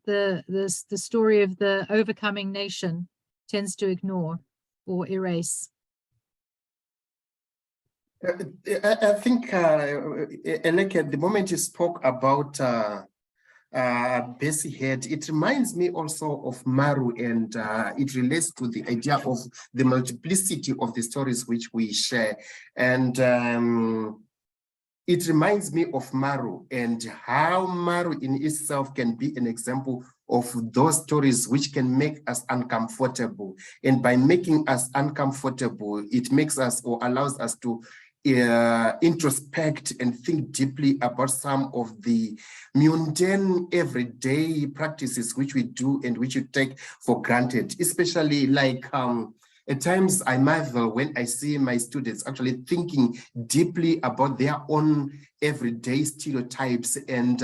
the story of the overcoming nation tends to ignore or erase. I think, Elleke, at the moment you spoke about Bessie Head, it reminds me also of Maru, and it relates to the idea of the multiplicity of the stories which we share. And it reminds me of Maru and how Maru in itself can be an example of those stories which can make us uncomfortable. And by making us uncomfortable, it makes us or allows us to introspect and think deeply about some of the mundane everyday practices which we do and which we take for granted, especially like at times I marvel when I see my students actually thinking deeply about their own everyday stereotypes and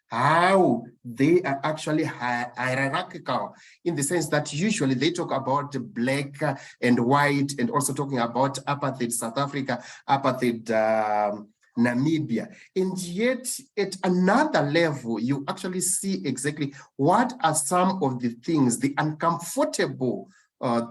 how they are actually hierarchical in the sense that usually they talk about black and white and also talking about apartheid South Africa, apartheid Namibia. And yet at another level, you actually see exactly what are some of the things, the uncomfortable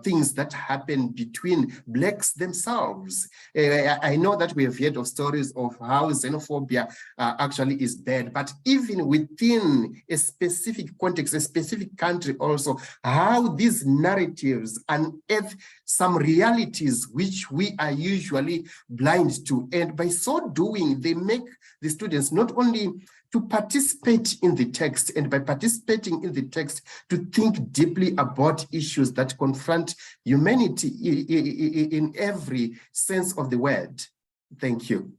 things that happen between blacks themselves. I know that we have heard of stories of how xenophobia actually is bad, but even within a specific context, a specific country also, how these narratives unearth some realities which we are usually blind to. And by so doing, they make the students not only to participate in the text, and by participating in the text, to think deeply about issues that confront humanity in every sense of the word. Thank you.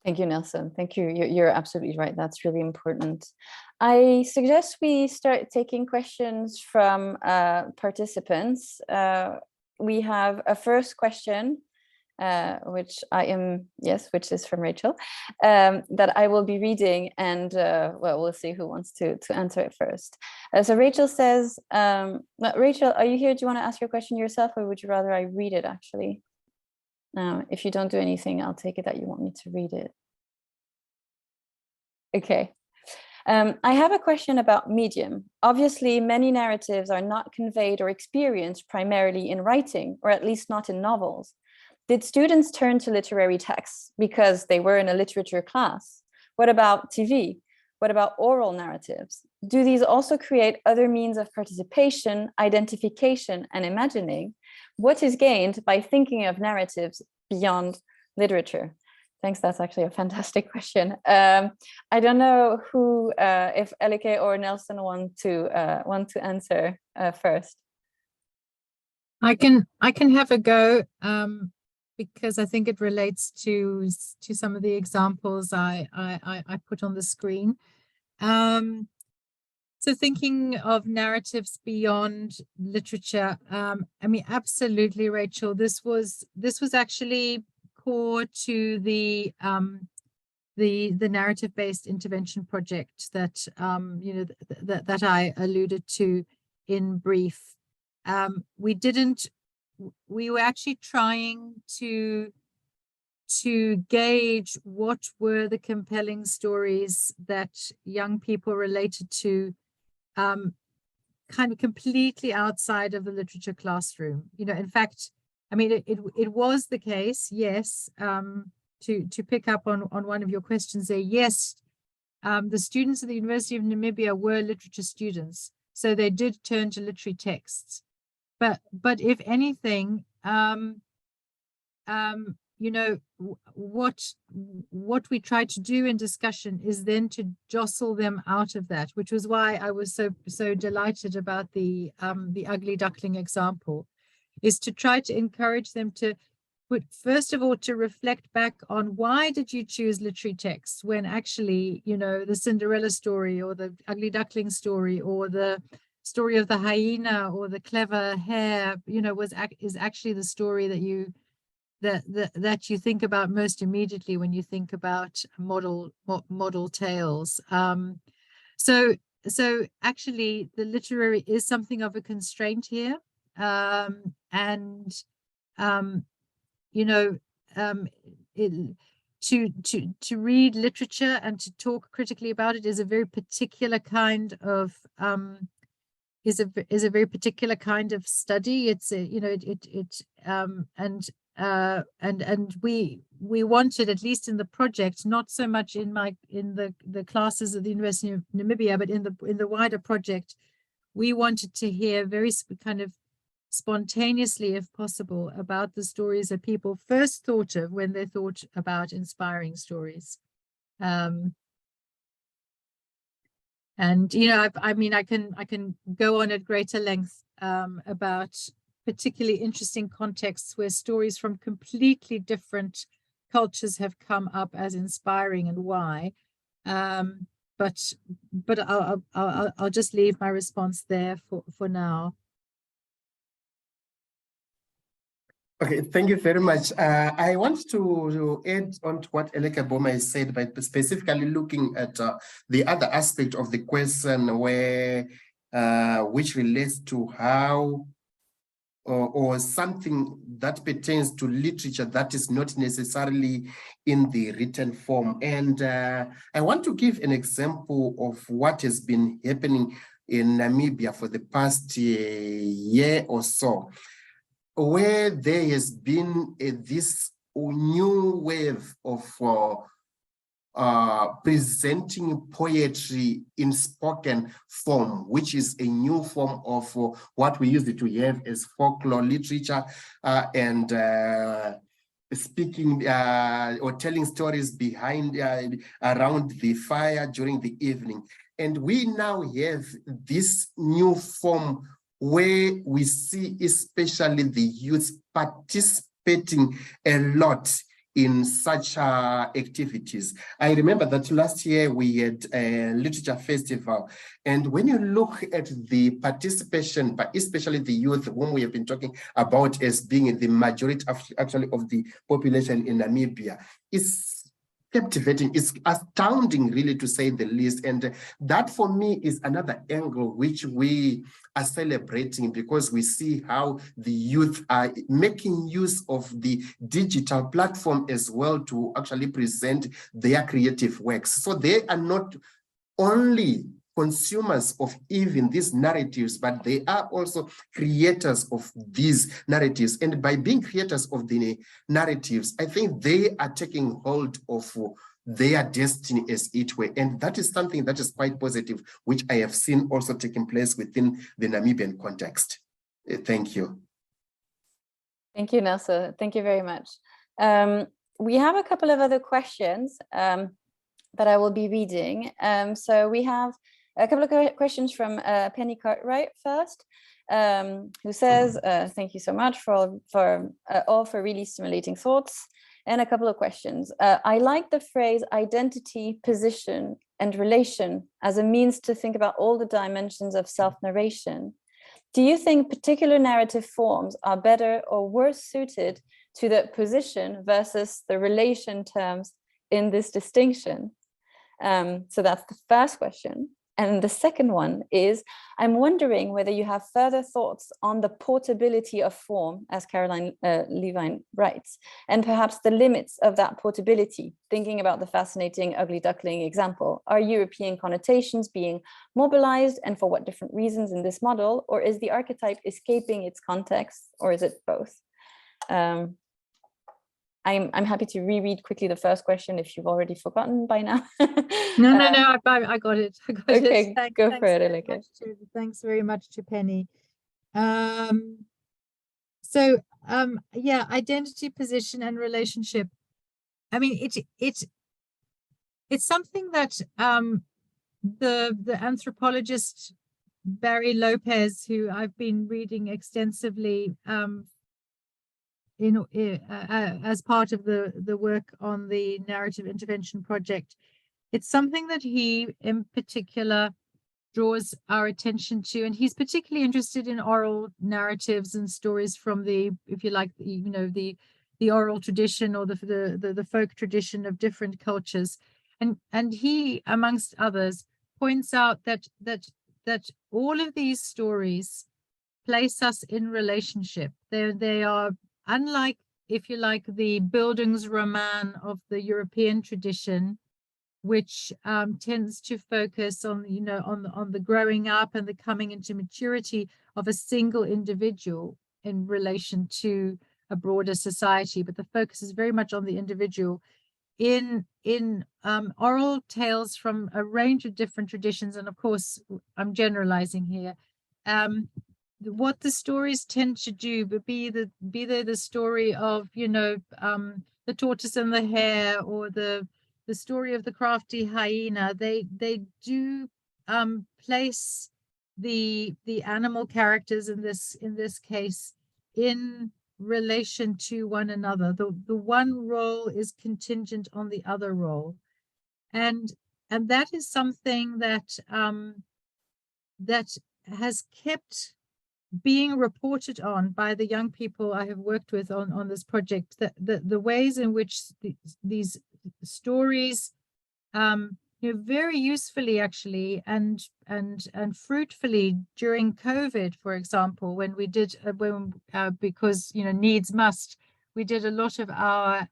Thank you, Nelson. Thank you. You're absolutely right. That's really important. I suggest we start taking questions from participants. We have a first question which is from Rachel, that I will be reading, and well, we'll see who wants to answer it first. So Rachel says, Rachel, are you here? Do you want to ask your question yourself, or would you rather I read it actually? If you don't do anything, I'll take it that you want me to read it. Okay. I have a question about medium. Obviously, many narratives are not conveyed or experienced primarily in writing, or at least not in novels. Did students turn to literary texts because they were in a literature class? What about TV? What about oral narratives? Do these also create other means of participation, identification, and imagining? What is gained by thinking of narratives beyond literature? Thanks, that's actually a fantastic question. I don't know who, if Elleke or Nelson want to answer first. I can have a go. Because I think it relates to some of the examples I put on the screen. So thinking of narratives beyond literature, I mean, absolutely, Rachel. This was actually core to the narrative-based intervention project that that I alluded to in brief. We were actually trying to gauge what were the compelling stories that young people related to, kind of completely outside of the literature classroom. In fact, I mean, it was the case, yes, to pick up on one of your questions there, yes, the students at the University of Namibia were literature students, so they did turn to literary texts. But if anything, what we try to do in discussion is then to jostle them out of that, which was why I was so delighted about the ugly duckling example, is to try to encourage them to first of all to reflect back on why did you choose literary texts when actually the Cinderella story or the ugly duckling story or the story of the hyena or the clever hare, you know, is actually the story that you think about most immediately when you think about model tales. So actually the literary is something of a constraint here, you know, to read literature and to talk critically about it is a very particular kind of study. It's a, you know, and we wanted, at least in the project, not so much in the classes at the University of Namibia, but in the wider project, we wanted to hear very kind of spontaneously, if possible, about the stories that people first thought of when they thought about inspiring stories. And you know, I mean, I can go on at greater length about particularly interesting contexts where stories from completely different cultures have come up as inspiring and why. But I'll just leave my response there for now. Okay, thank you very much. I want to add on to what Elleke Boehmer has said, but specifically looking at the other aspect of the question where which relates to how or something that pertains to literature that is not necessarily in the written form. And I want to give an example of what has been happening in Namibia for the past year or so, where there has been this new wave of presenting poetry in spoken form, which is a new form of what we used to have as folklore literature and speaking or telling stories behind around the fire during the evening. And we now have this new form where we see especially the youth participating a lot in such activities. I remember that last year we had a literature festival, and when you look at the participation, but especially the youth whom we have been talking about as being the majority actually of the population in Namibia, it's captivating, it's astounding really, to say the least. And that for me is another angle which we are celebrating, because we see how the youth are making use of the digital platform as well to actually present their creative works. So they are not only consumers of even these narratives, but they are also creators of these narratives. And by being creators of the narratives, I think they are taking hold of their destiny, as it were. And that is something that is quite positive, which I have seen also taking place within the Namibian context. Thank you. Thank you, Nelson. Thank you very much. We have a couple of other questions that I will be reading. So we have a couple of questions from Penny Cartwright first, who says, thank you so much for really stimulating thoughts, and a couple of questions. I like the phrase identity, position, and relation as a means to think about all the dimensions of self-narration. Do you think particular narrative forms are better or worse suited to the position versus the relation terms in this distinction? So that's the first question. And the second one is, I'm wondering whether you have further thoughts on the portability of form, as Caroline Levine writes, and perhaps the limits of that portability, thinking about the fascinating ugly duckling example. Are European connotations being mobilized, and for what different reasons in this model? Or is the archetype escaping its context, or is it both? I'm happy to reread quickly the first question if you've already forgotten by now. No, I got it. Okay, go for it, Elleke. Thanks very much to Penny. Yeah, identity, position, and relationship. I mean, it's something that the anthropologist Barry Lopez, who I've been reading extensively as part of the work on the narrative intervention project, it's something that he in particular draws our attention to, and he's particularly interested in oral narratives and stories from the, if you like, the oral tradition or the folk tradition of different cultures, and he, amongst others, points out that all of these stories place us in relationship. They are unlike, if you like, the Bildungsroman of the European tradition, which tends to focus on, on the growing up and the coming into maturity of a single individual in relation to a broader society. But the focus is very much on the individual. In oral tales from a range of different traditions, and of course, I'm generalizing here, what the stories tend to do, but be they the story of, the tortoise and the hare, or the story of the crafty hyena, they do place the animal characters in this case in relation to one another. The one role is contingent on the other role, and that is something that that has kept being reported on by the young people I have worked with on this project, that the ways in which these stories very usefully actually and fruitfully during COVID, for example, when we did because needs must, we did a lot of our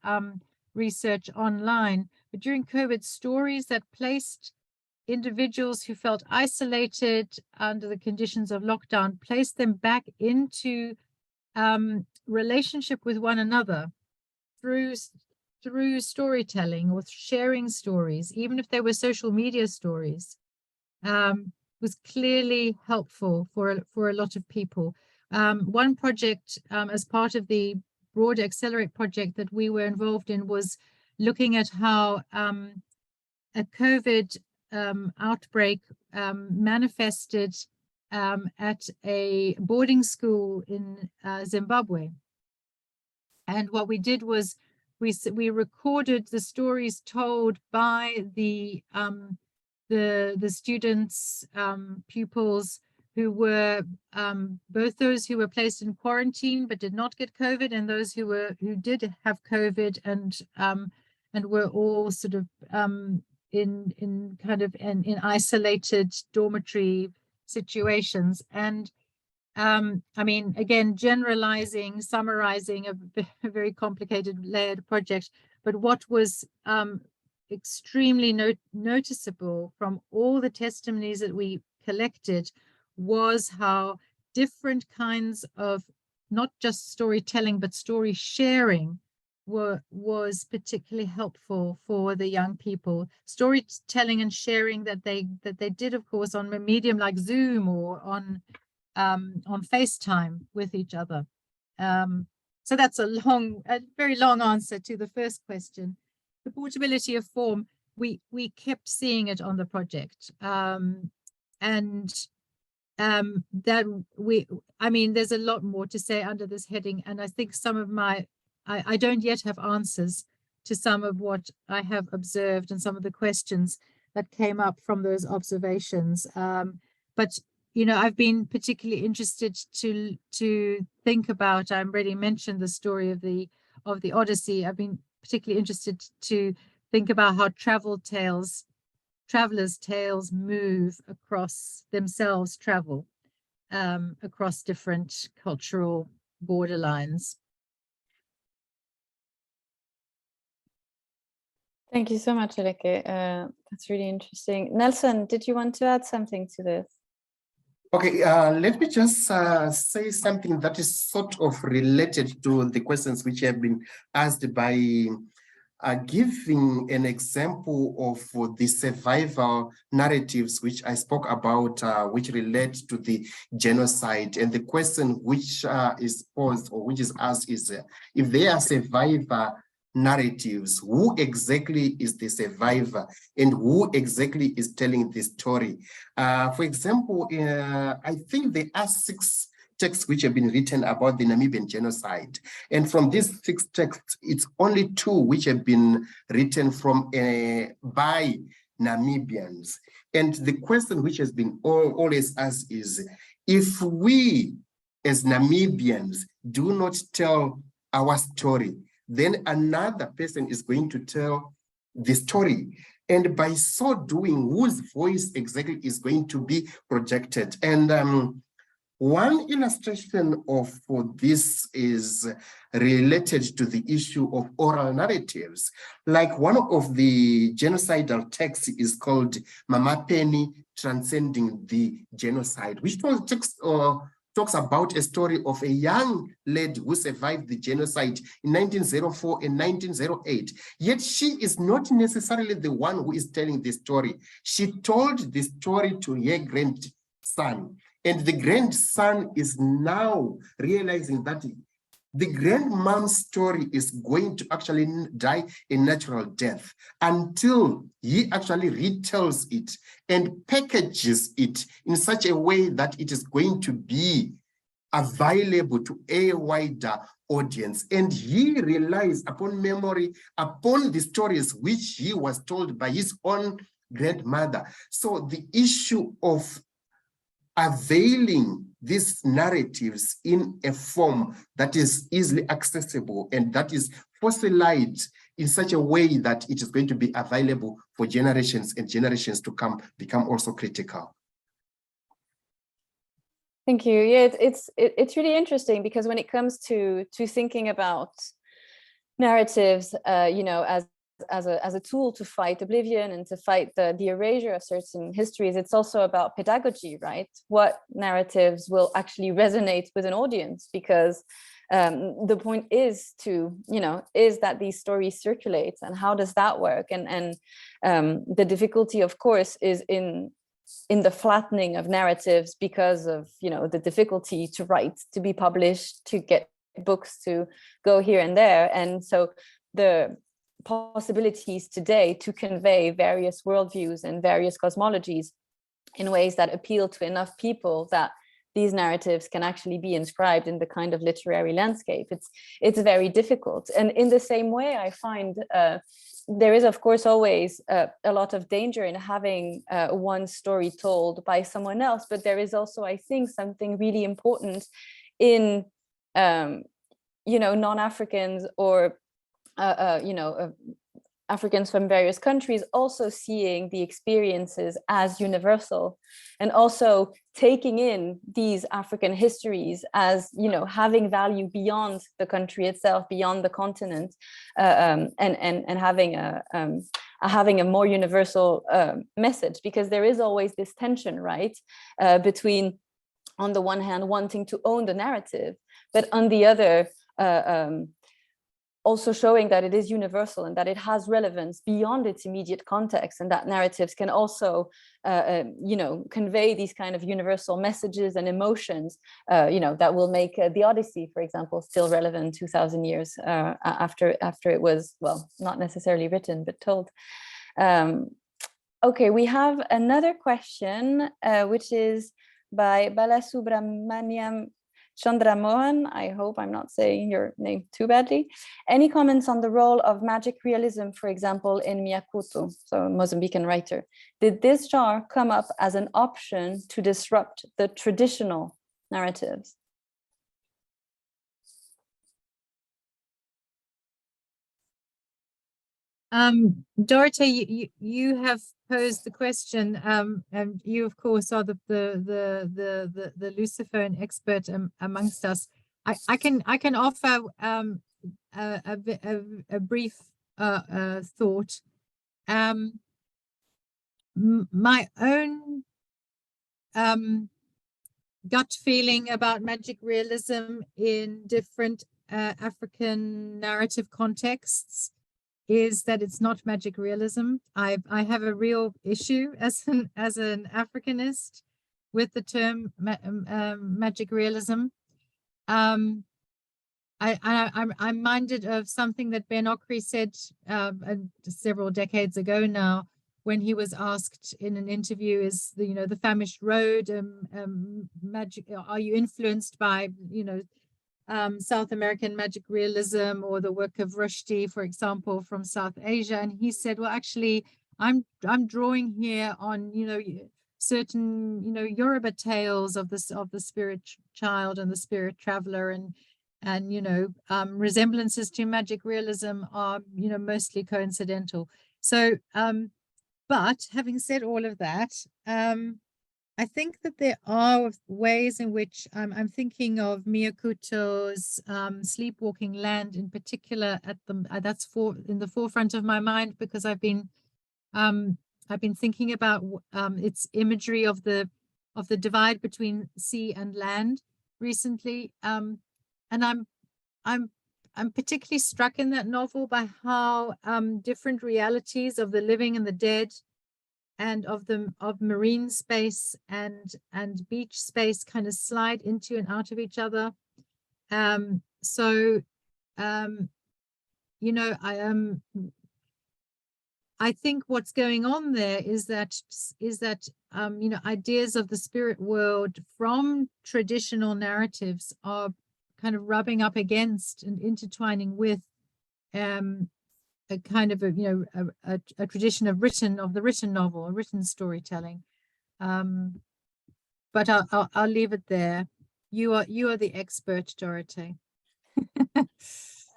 research online, but during COVID, stories that placed individuals who felt isolated under the conditions of lockdown, placed them back into relationship with one another through storytelling or sharing stories, even if they were social media stories, was clearly helpful for a lot of people. One project as part of the broader Accelerate project that we were involved in was looking at how a COVID outbreak manifested at a boarding school in Zimbabwe. And what we did was we recorded the stories told by the students, pupils who were both those who were placed in quarantine but did not get COVID, and those who did have COVID and were all sort of in isolated dormitory situations. And I mean, again, generalizing, summarizing a very complicated layered project, but what was extremely noticeable from all the testimonies that we collected was how different kinds of not just storytelling but story sharing was particularly helpful for the young people. Storytelling and sharing that they did, of course, on a medium like Zoom or on FaceTime with each other. So that's a very long answer to the first question. The portability of form, we kept seeing it on the project, I mean, there's a lot more to say under this heading, and I think some of I don't yet have answers to some of what I have observed and some of the questions that came up from those observations. But I've been particularly interested to think about. I already mentioned the story of the Odyssey. I've been particularly interested to think about how travelers' tales move across themselves, travel across different cultural borderlines. Thank you so much, Elleke. That's really interesting. Nelson, did you want to add something to this? Okay, let me just say something that is sort of related to the questions which have been asked by giving an example of the survival narratives which I spoke about, which relate to the genocide. And the question which is posed or which is asked is, if they are survivor narratives, who exactly is the survivor and who exactly is telling the story? For example, I think there are 6 texts which have been written about the Namibian genocide, and from these 6 texts, it's only 2 which have been written by Namibians. And the question which has been always asked is, if we as Namibians do not tell our story, then another person is going to tell the story. And by so doing, whose voice exactly is going to be projected? And one illustration for this is related to the issue of oral narratives. Like one of the genocidal texts is called Mama Penny Transcending the Genocide, which talks about a story of a young lady who survived the genocide in 1904 and 1908. Yet she is not necessarily the one who is telling the story. She told the story to her grandson. And the grandson is now realizing that the grandmom's story is going to actually die a natural death until he actually retells it and packages it in such a way that it is going to be available to a wider audience. And he relies upon memory, upon the stories which he was told by his own grandmother. So the issue of availing these narratives in a form that is easily accessible and that is fossilized in such a way that it is going to be available for generations and generations to come become also critical. Thank you. Yeah, it's really interesting, because when it comes to thinking about narratives, you know, as a tool to fight oblivion and to fight the erasure of certain histories, it's also about pedagogy, right? What narratives will actually resonate with an audience? Because the point is to, you know, is that these stories circulate, and how does that work? And the difficulty, of course, is in the flattening of narratives, because of, you know, the difficulty to write, to be published, to get books to go here and there. And so the possibilities today to convey various worldviews and various cosmologies in ways that appeal to enough people that these narratives can actually be inscribed in the kind of literary landscape, it's very difficult. And in the same way, I find there is, of course, always a lot of danger in having one story told by someone else, but there is also, I think, something really important in you know, non-Africans or you know, Africans from various countries also seeing the experiences as universal, and also taking in these African histories as, you know, having value beyond the country itself, beyond the continent, and having a more universal message, because there is always this tension, right, between, on the one hand, wanting to own the narrative, but on the other, also showing that it is universal and that it has relevance beyond its immediate context, and that narratives can also, you know, convey these kind of universal messages and emotions, you know, that will make the Odyssey, for example, still relevant 2000 years after it was, well, not necessarily written, but told. Okay, we have another question, which is by Balasubramaniam Chandramohan. I hope I'm not saying your name too badly. Any comments on the role of magic realism, for example, in Miyakuto, so a Mozambican writer? Did this genre come up as an option to disrupt the traditional narratives? Dorothée, you have posed the question, and you, of course, are the Lusophone expert amongst us. I can offer a brief thought. My own gut feeling about magic realism in different African narrative contexts is that it's not magic realism. I have a real issue as an Africanist with the term magic realism. I'm minded of something that Ben Okri said several decades ago now, when he was asked in an interview, is the famished road magic? Are you influenced by South American magic realism or the work of Rushdie, for example, from South Asia? And he said, well, actually, I'm drawing here on, certain, Yoruba tales of the spirit child and the spirit traveler, and resemblances to magic realism are, mostly coincidental. So, but having said all of that, I think that there are ways in which I'm thinking of Miyakuto's Sleepwalking Land in particular that's in the forefront of my mind, because I've been thinking about its imagery of the divide between sea and land recently, and I'm particularly struck in that novel by how different realities of the living and the dead, and of marine space and beach space kind of slide into and out of each other. I think what's going on there is that ideas of the spirit world from traditional narratives are kind of rubbing up against and intertwining with a kind of a tradition of the written novel, written storytelling. But I'll leave it there. You are the expert, Dorothée.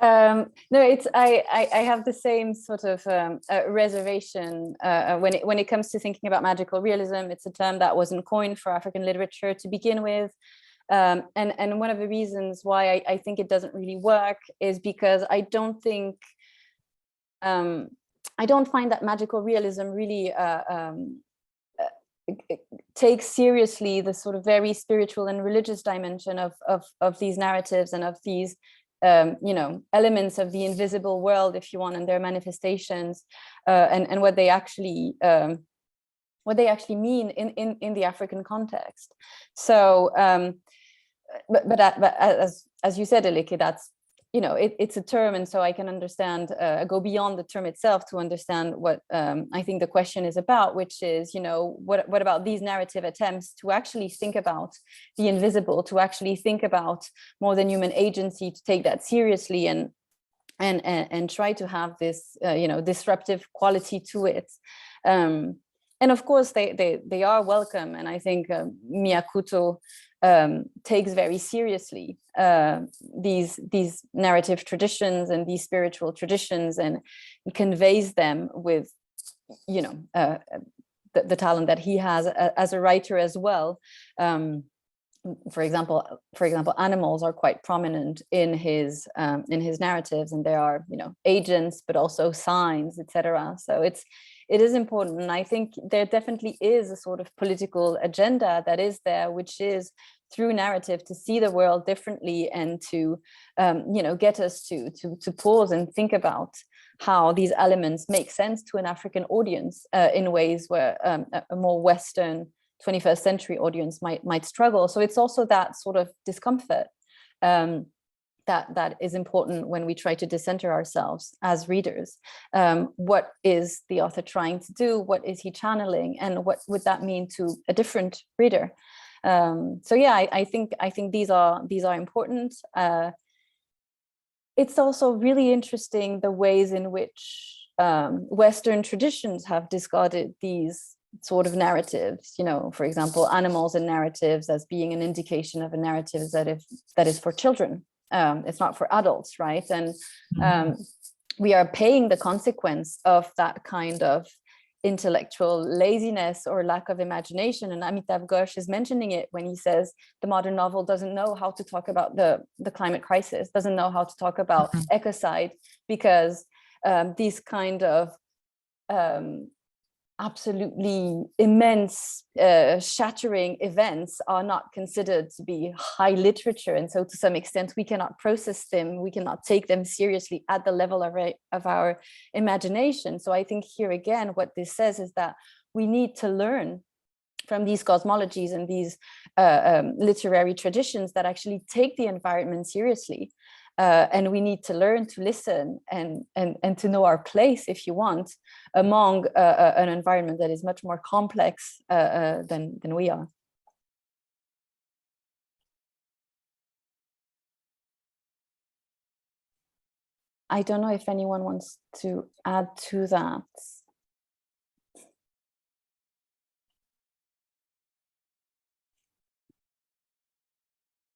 No, it's I have the same sort of reservation when it comes to thinking about magical realism. It's a term that wasn't coined for African literature to begin with, and one of the reasons why I think it doesn't really work is because I don't find that magical realism really takes seriously the sort of very spiritual and religious dimension of these narratives and of these elements of the invisible world, if you want, and their manifestations, and what they actually mean in the African context. So, but as you said, Elleke, that's it's a term, and so I can understand, go beyond the term itself to understand what I think the question is about, which is, what about these narrative attempts to actually think about the invisible, to actually think about more than human agency, to take that seriously and try to have this, disruptive quality to it. And of course, they are welcome, and I think Miyakuto takes very seriously these narrative traditions and these spiritual traditions, and conveys them with, the talent that he has as a writer as well. For example, animals are quite prominent in his narratives, and there are agents, but also signs, etc. So it is important, and I think there definitely is a sort of political agenda that is there, which is through narrative to see the world differently, and to get us to pause and think about how these elements make sense to an African audience in ways where a more Western 21st century audience might struggle. So it's also that sort of discomfort that is important when we try to decenter ourselves as readers. What is the author trying to do? What is he channeling? And what would that mean to a different reader? So yeah, I think these are important. It's also really interesting the ways in which Western traditions have discarded these sort of narratives, for example, animals and narratives as being an indication of a narrative that is for children. It's not for adults, right? And we are paying the consequence of that kind of intellectual laziness or lack of imagination. And Amitav Ghosh is mentioning it when he says the modern novel doesn't know how to talk about the climate crisis, doesn't know how to talk about ecocide, because these kind of absolutely immense, shattering events are not considered to be high literature. And so to some extent, we cannot process them, we cannot take them seriously at the level of our imagination. So I think here again, what this says is that we need to learn from these cosmologies and these literary traditions that actually take the environment seriously. And we need to learn to listen and to know our place, if you want, among an environment that is much more complex than we are. I don't know if anyone wants to add to that.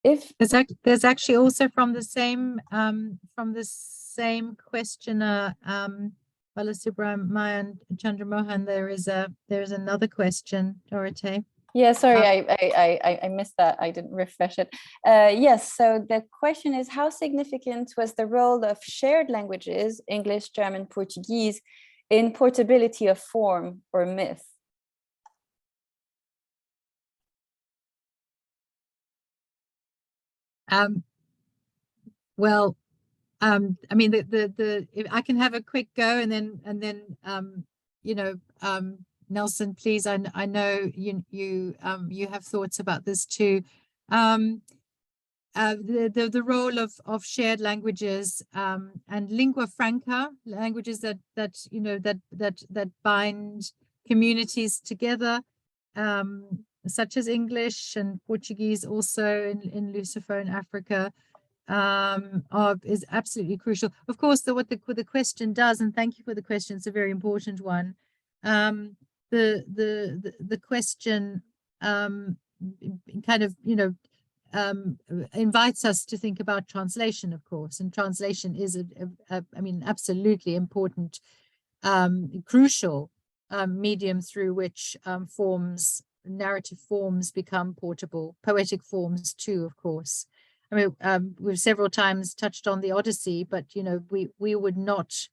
If there's actually also from the same questioner, Balasubramanian Chandramohan, there is another question, Dorothée. Yeah, sorry, I missed that. I didn't refresh it. Yes, so the question is, how significant was the role of shared languages, English, German, Portuguese, in portability of form or myth? Well, I mean, if I can have a quick go, and then you know, Nelson, please, I know you have thoughts about this too. The role of shared languages and lingua franca, languages that bind communities together, such as English and Portuguese, also in Lusophone Africa, is absolutely crucial. Of course, what the question does, and thank you for the question, it's a very important one. The question kind of, invites us to think about translation, of course, and translation is I mean, absolutely important, crucial medium through which narrative forms become portable, poetic forms too, of course. I mean, we've several times touched on the Odyssey, but we would not,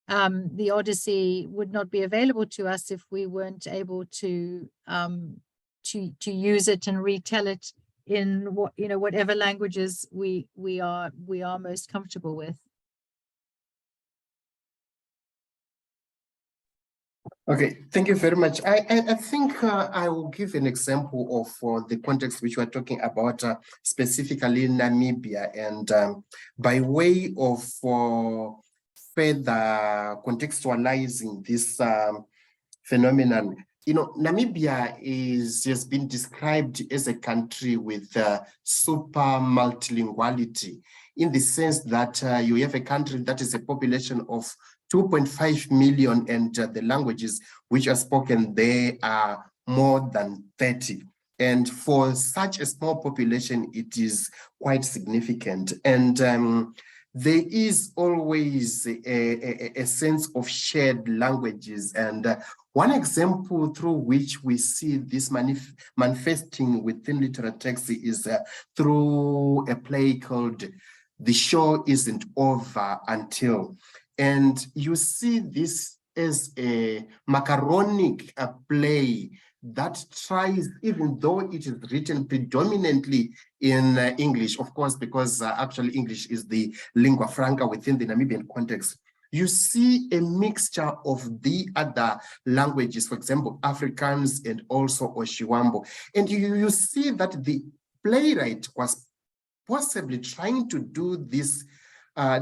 the Odyssey would not be available to us if we weren't able to use it and retell it in whatever languages we are most comfortable with. Okay, thank you very much. I think I will give an example of the context which we're talking about, specifically in Namibia, and by way of further contextualizing this phenomenon. Namibia has been described as a country with super multilinguality, in the sense that you have a country that is a population of 2.5 million, and the languages which are spoken there are more than 30. And for such a small population, it is quite significant. And there is always a sense of shared languages. And one example through which we see this manifesting within literary text is through a play called The Show Isn't Over Until. And you see this as a macaronic play that tries, even though it is written predominantly in English, of course, because actually English is the lingua franca within the Namibian context. You see a mixture of the other languages, for example, Afrikaans and also Oshiwambo. And you see that the playwright was possibly trying to do this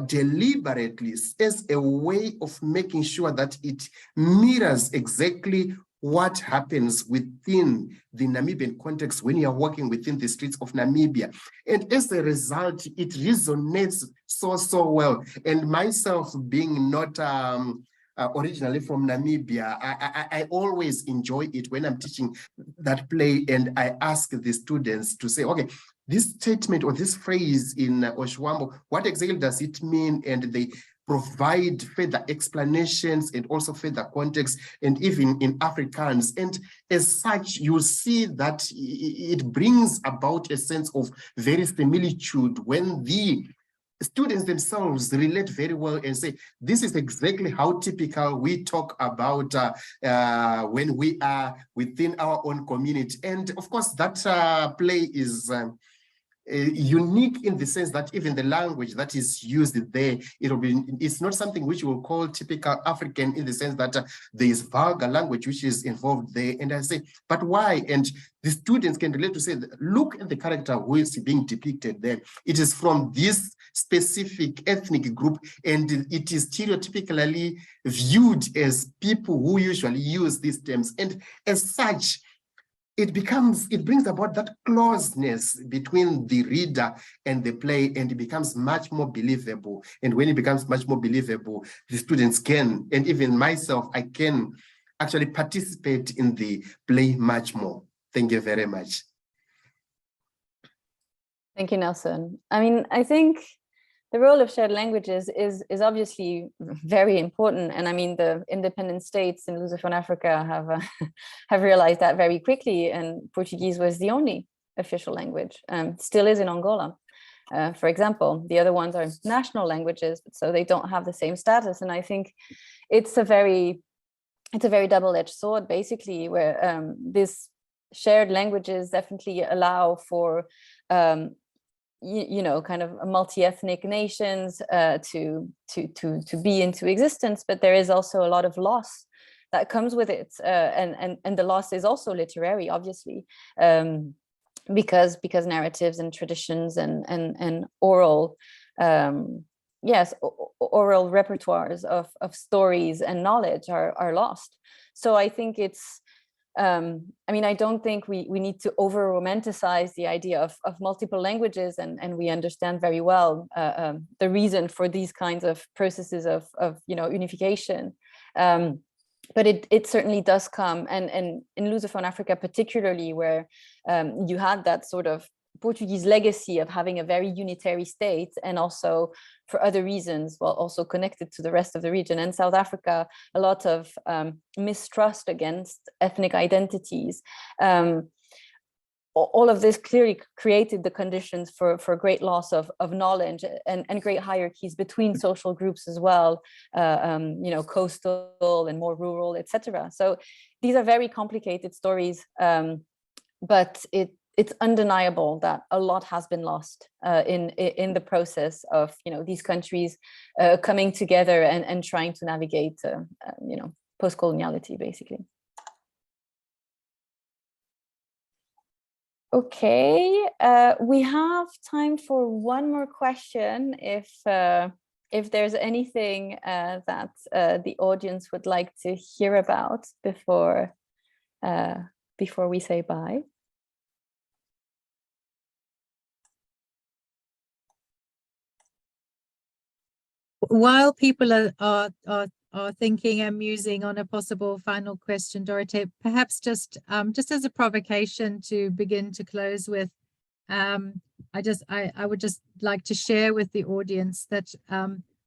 deliberately as a way of making sure that it mirrors exactly what happens within the Namibian context when you are walking within the streets of Namibia. And as a result, it resonates so well. And myself being not originally from Namibia, I always enjoy it when I'm teaching that play, and I ask the students to say, okay, this statement or this phrase in Oshiwambo, what exactly does it mean? And they provide further explanations and also further context, and even in Afrikaans. And as such, you see that it brings about a sense of verisimilitude when the students themselves relate very well and say, this is exactly how typical we talk about when we are within our own community. And of course, that play is unique in the sense that even the language that is used there, it's not something which we'll call typical African, in the sense that there is vulgar language which is involved there. And I say, but why? And the students can relate to say, look at the character who is being depicted there. It is from this specific ethnic group, and it is stereotypically viewed as people who usually use these terms. And as such, it brings about that closeness between the reader and the play, and it becomes much more believable. And when it becomes much more believable, the students can, and even myself, I can actually participate in the play much more. Thank you very much. Thank you, Nelson. I mean, I think the role of shared languages is obviously very important, and I mean the independent states in Lusophone Africa have realized that very quickly. And Portuguese was the only official language, still is in Angola. For example, the other ones are national languages, so they don't have the same status. And I think it's a very double-edged sword, basically, where this shared languages definitely allow for you know, kind of multi-ethnic nations to be into existence, but there is also a lot of loss that comes with it, and the loss is also literary, obviously, because narratives and traditions and oral yes, oral repertoires of stories and knowledge are lost. So I think it's I mean, I don't think we need to over romanticize the idea of multiple languages, and we understand very well the reason for these kinds of processes of you know, unification. But it certainly does come, and in Lusophone Africa particularly, where you had that sort of Portuguese legacy of having a very unitary state, and also for other reasons, well, also connected to the rest of the region. And South Africa, a lot of mistrust against ethnic identities. All of this clearly created the conditions for great loss of knowledge and great hierarchies between social groups as well, you know, coastal and more rural, etc. So these are very complicated stories, but it's undeniable that a lot has been lost in the process of, you know, these countries coming together and trying to navigate, you know, post-coloniality, basically. Okay, we have time for one more question. If there's anything that the audience would like to hear about before we say bye. While people are thinking and musing on a possible final question, Dorothée, perhaps just as a provocation to begin to close with, I would just like to share with the audience that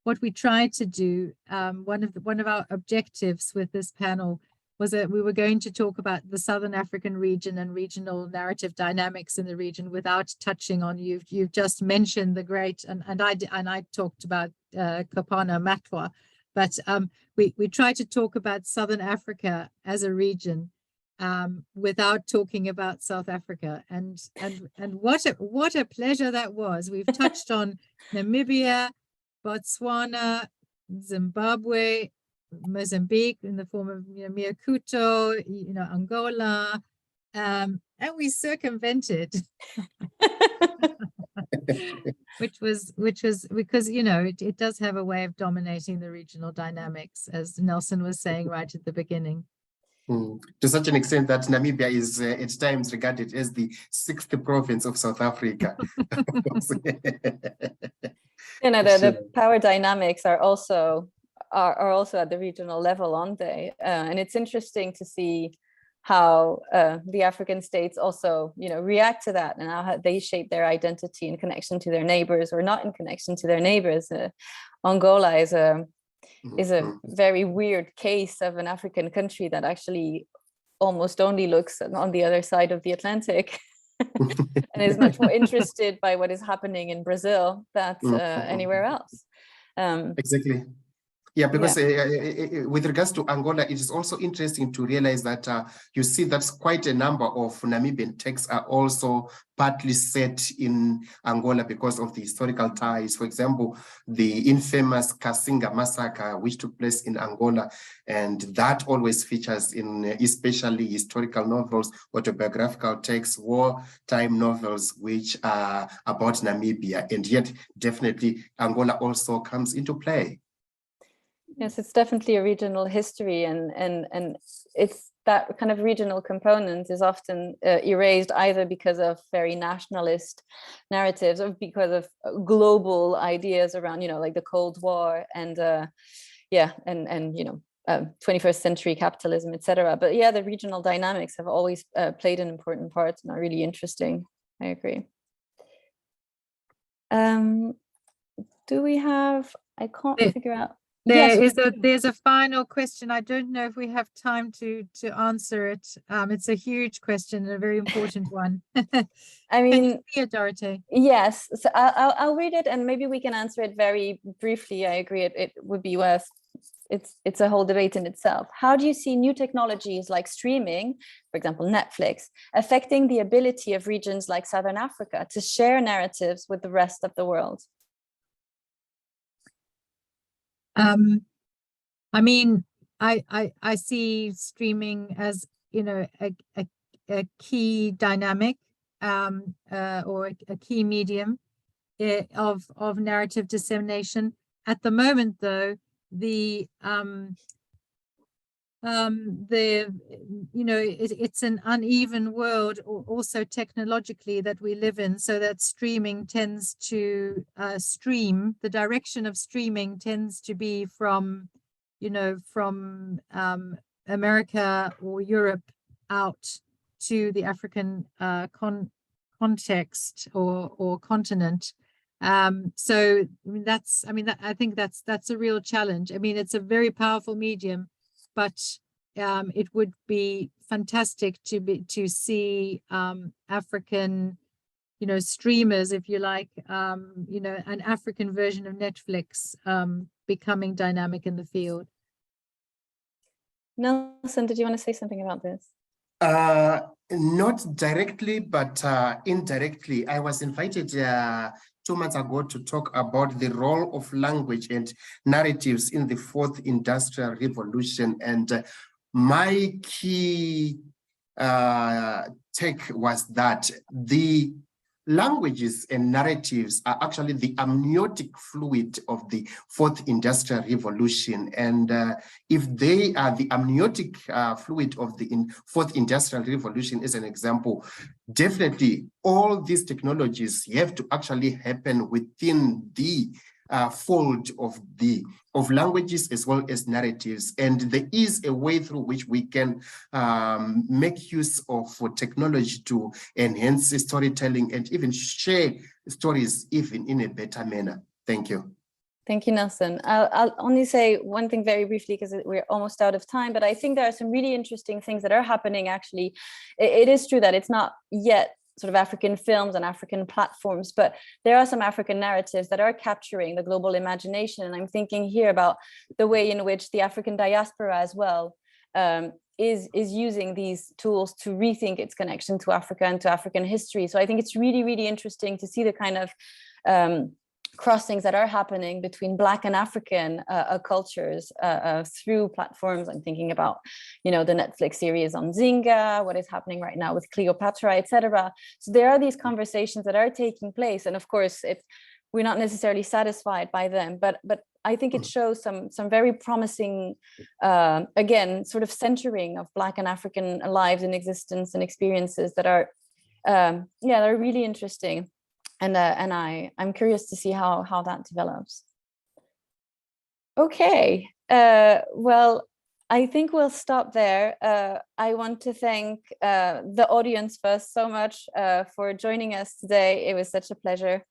what we tried to do, one of our objectives with this panel was that we were going to talk about the Southern African region and regional narrative dynamics in the region without touching on, you've just mentioned the great, and I talked about Kopana Matwa, but we tried to talk about Southern Africa as a region without talking about South Africa, and what a pleasure that was. We've touched on Namibia, Botswana, Zimbabwe, Mozambique in the form of, you know, Miakuto, you know, Angola, and we circumvented, which was because, you know, it does have a way of dominating the regional dynamics, as Nelson was saying right at the beginning. To such an extent that Namibia is at times regarded as the 6th province of South Africa. You know, the power dynamics are also at the regional level, aren't they? And it's interesting to see how the African states also, you know, react to that, and how they shape their identity in connection to their neighbors or not in connection to their neighbors. Angola is a very weird case of an African country that actually almost only looks on the other side of the Atlantic and is much more interested by what is happening in Brazil than anywhere else. Exactly. Yeah, because with regards to Angola, it is also interesting to realize that you see that quite a number of Namibian texts are also partly set in Angola because of the historical ties. For example, the infamous Kasinga massacre, which took place in Angola, and that always features in especially historical novels, autobiographical texts, wartime novels, which are about Namibia, and yet definitely Angola also comes into play. Yes, it's definitely a regional history, and it's that kind of regional component is often erased either because of very nationalist narratives or because of global ideas around, you know, like the Cold War and you know, 21st century capitalism, etc. But yeah, the regional dynamics have always played an important part and are really interesting. I agree. Do we have, I can't figure out. There's a final question. I don't know if we have time to answer it. It's a huge question and a very important one. I mean, can you see it, Dorothée? Yes, so I'll read it and maybe we can answer it very briefly. I agree, it would be worth. It's a whole debate in itself. How do you see new technologies like streaming, for example, Netflix, affecting the ability of regions like Southern Africa to share narratives with the rest of the world? I mean, I see streaming as, you know, a key dynamic or a key medium of narrative dissemination. At the moment, though, it's an uneven world also technologically that we live in, so that streaming tends to the direction of streaming tends to be from America or Europe out to the African context or continent. So I think that's a real challenge. I mean, it's a very powerful medium, but it would be fantastic to see African, streamers, if you like, an African version of Netflix becoming dynamic in the field. Nelson, did you want to say something about this? Not directly, but indirectly. I was invited 2 months ago to talk about the role of language and narratives in the fourth industrial revolution. And my key take was that the languages and narratives are actually the amniotic fluid of the fourth industrial revolution. And if they are the amniotic fluid of the fourth industrial revolution, as an example, definitely all these technologies have to actually happen within the fold of languages as well as narratives. And there is a way through which we can make use of technology to enhance storytelling and even share stories even in a better manner. Thank you. Thank you, Nelson. I'll only say one thing very briefly because we're almost out of time, but I think there are some really interesting things that are happening. Actually, it is true that it's not yet sort of African films and African platforms, but there are some African narratives that are capturing the global imagination. And I'm thinking here about the way in which the African diaspora as well is using these tools to rethink its connection to Africa and to African history. So I think it's really, really interesting to see the kind of crossings that are happening between Black and African cultures through platforms. I'm thinking about, the Netflix series on Zinga, what is happening right now with Cleopatra, etc. So there are these conversations that are taking place, and of course, we're not necessarily satisfied by them, but I think it shows some very promising, again, sort of centering of Black and African lives and existence and experiences that are, they're really interesting. And I'm curious to see how that develops. Okay, well, I think we'll stop there. I want to thank the audience first so much for joining us today. It was such a pleasure.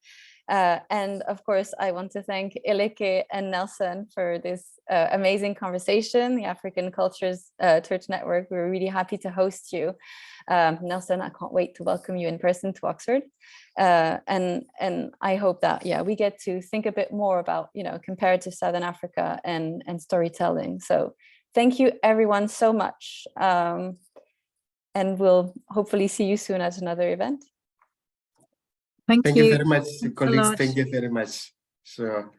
And of course, I want to thank Elleke and Nelson for this amazing conversation, the African Cultures Church Network. We're really happy to host you. Nelson, I can't wait to welcome you in person to Oxford. And I hope that, we get to think a bit more about, comparative Southern Africa and storytelling. So thank you everyone so much. And we'll hopefully see you soon at another event. Thank you very much, colleagues. Thank you very much. Sure.